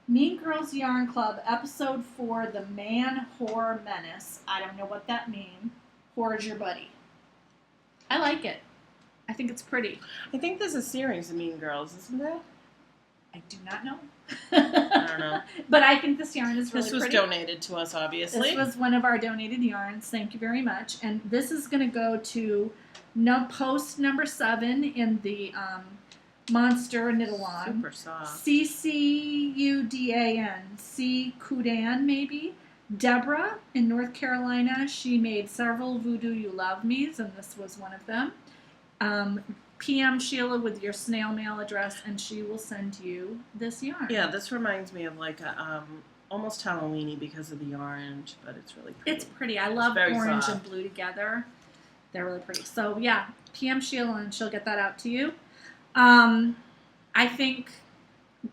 Mean Girls Yarn Club Episode 4, The Man Whore Menace. I don't know what that means. Whore's your buddy. I like it. I think it's pretty. I think there's a series of Mean Girls, isn't there? I do not know. I don't know. But I think this yarn is really This was pretty. donated to us, obviously. This was one of our donated yarns. Thank you very much. And this is going to go to post number 7 in the Monster Knit-Along. Super soft. CCUDAN. C. Kudan, maybe. Deborah in North Carolina. She made several Voodoo You Love Me's, and this was one of them. PM Sheila with your snail mail address, and she will send you this yarn. Yeah, this reminds me of like a almost Halloweeny because of the orange, but it's really pretty. It's pretty. I love very orange soft. and blue together. They're really pretty. So yeah, PM Sheila, and she'll get that out to you. I think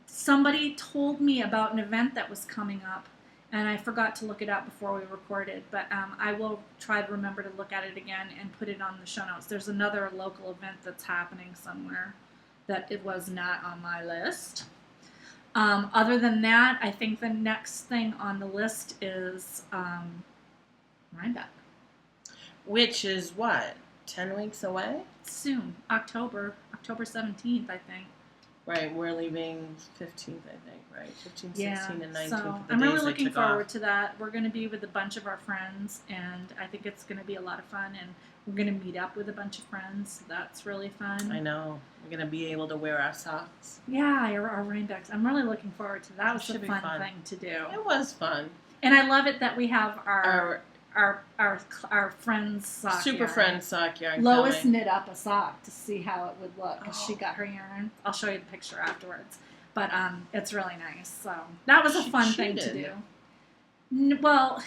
somebody told me about an event that was coming up, and I forgot to look it up before we recorded, but I will try to remember to look at it again and put it on the show notes. There's another local event that's happening somewhere that it was not on my list. Other than that, I think the next thing on the list is Rhinebeck. Which is what? 10 weeks away? Soon. October 17th, I think. Right, we're leaving 15th, I think, right? 15th, 16th, and 19th. So I'm really looking forward to that. We're going to be with a bunch of our friends, and I think it's going to be a lot of fun, and we're going to meet up with a bunch of friends. That's really fun. I know. We're going to be able to wear our socks. Yeah, our rainbacks. I'm really looking forward to that. That was a fun thing to do. It was fun. And I love it that we have our friends' sock Super yarn. Friends sock yarn. Lois knit up a sock to see how it would look because she got her yarn. I'll show you the picture afterwards. But it's really nice. So that was a fun thing to do. Well,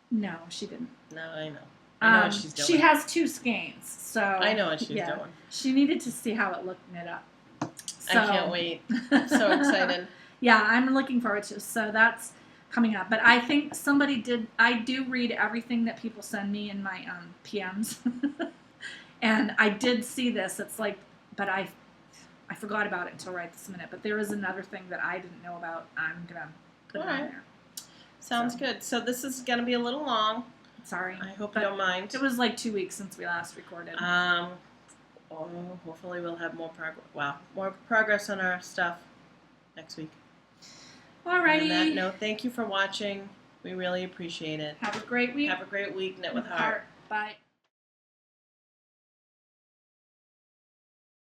no, she didn't. No, I know. I know what she's doing. She has 2 skeins, so I know what she's doing. She needed to see how it looked knit up. So, I can't wait. I'm so excited. Yeah, I'm looking forward to it. So that's coming up. But I think I do read everything that people send me in my PMs. And I did see this. It's like, but I forgot about it until right this minute. But there is another thing that I didn't know about. I'm going to put it on there. Sounds good. So this is going to be a little long. Sorry. I hope you don't mind. It was like 2 weeks since we last recorded. Hopefully we'll have more progress. Wow, more progress on our stuff next week. Alrighty. On that note, thank you for watching. We really appreciate it. Have a great week. Have a great week. Knit with heart. Bye.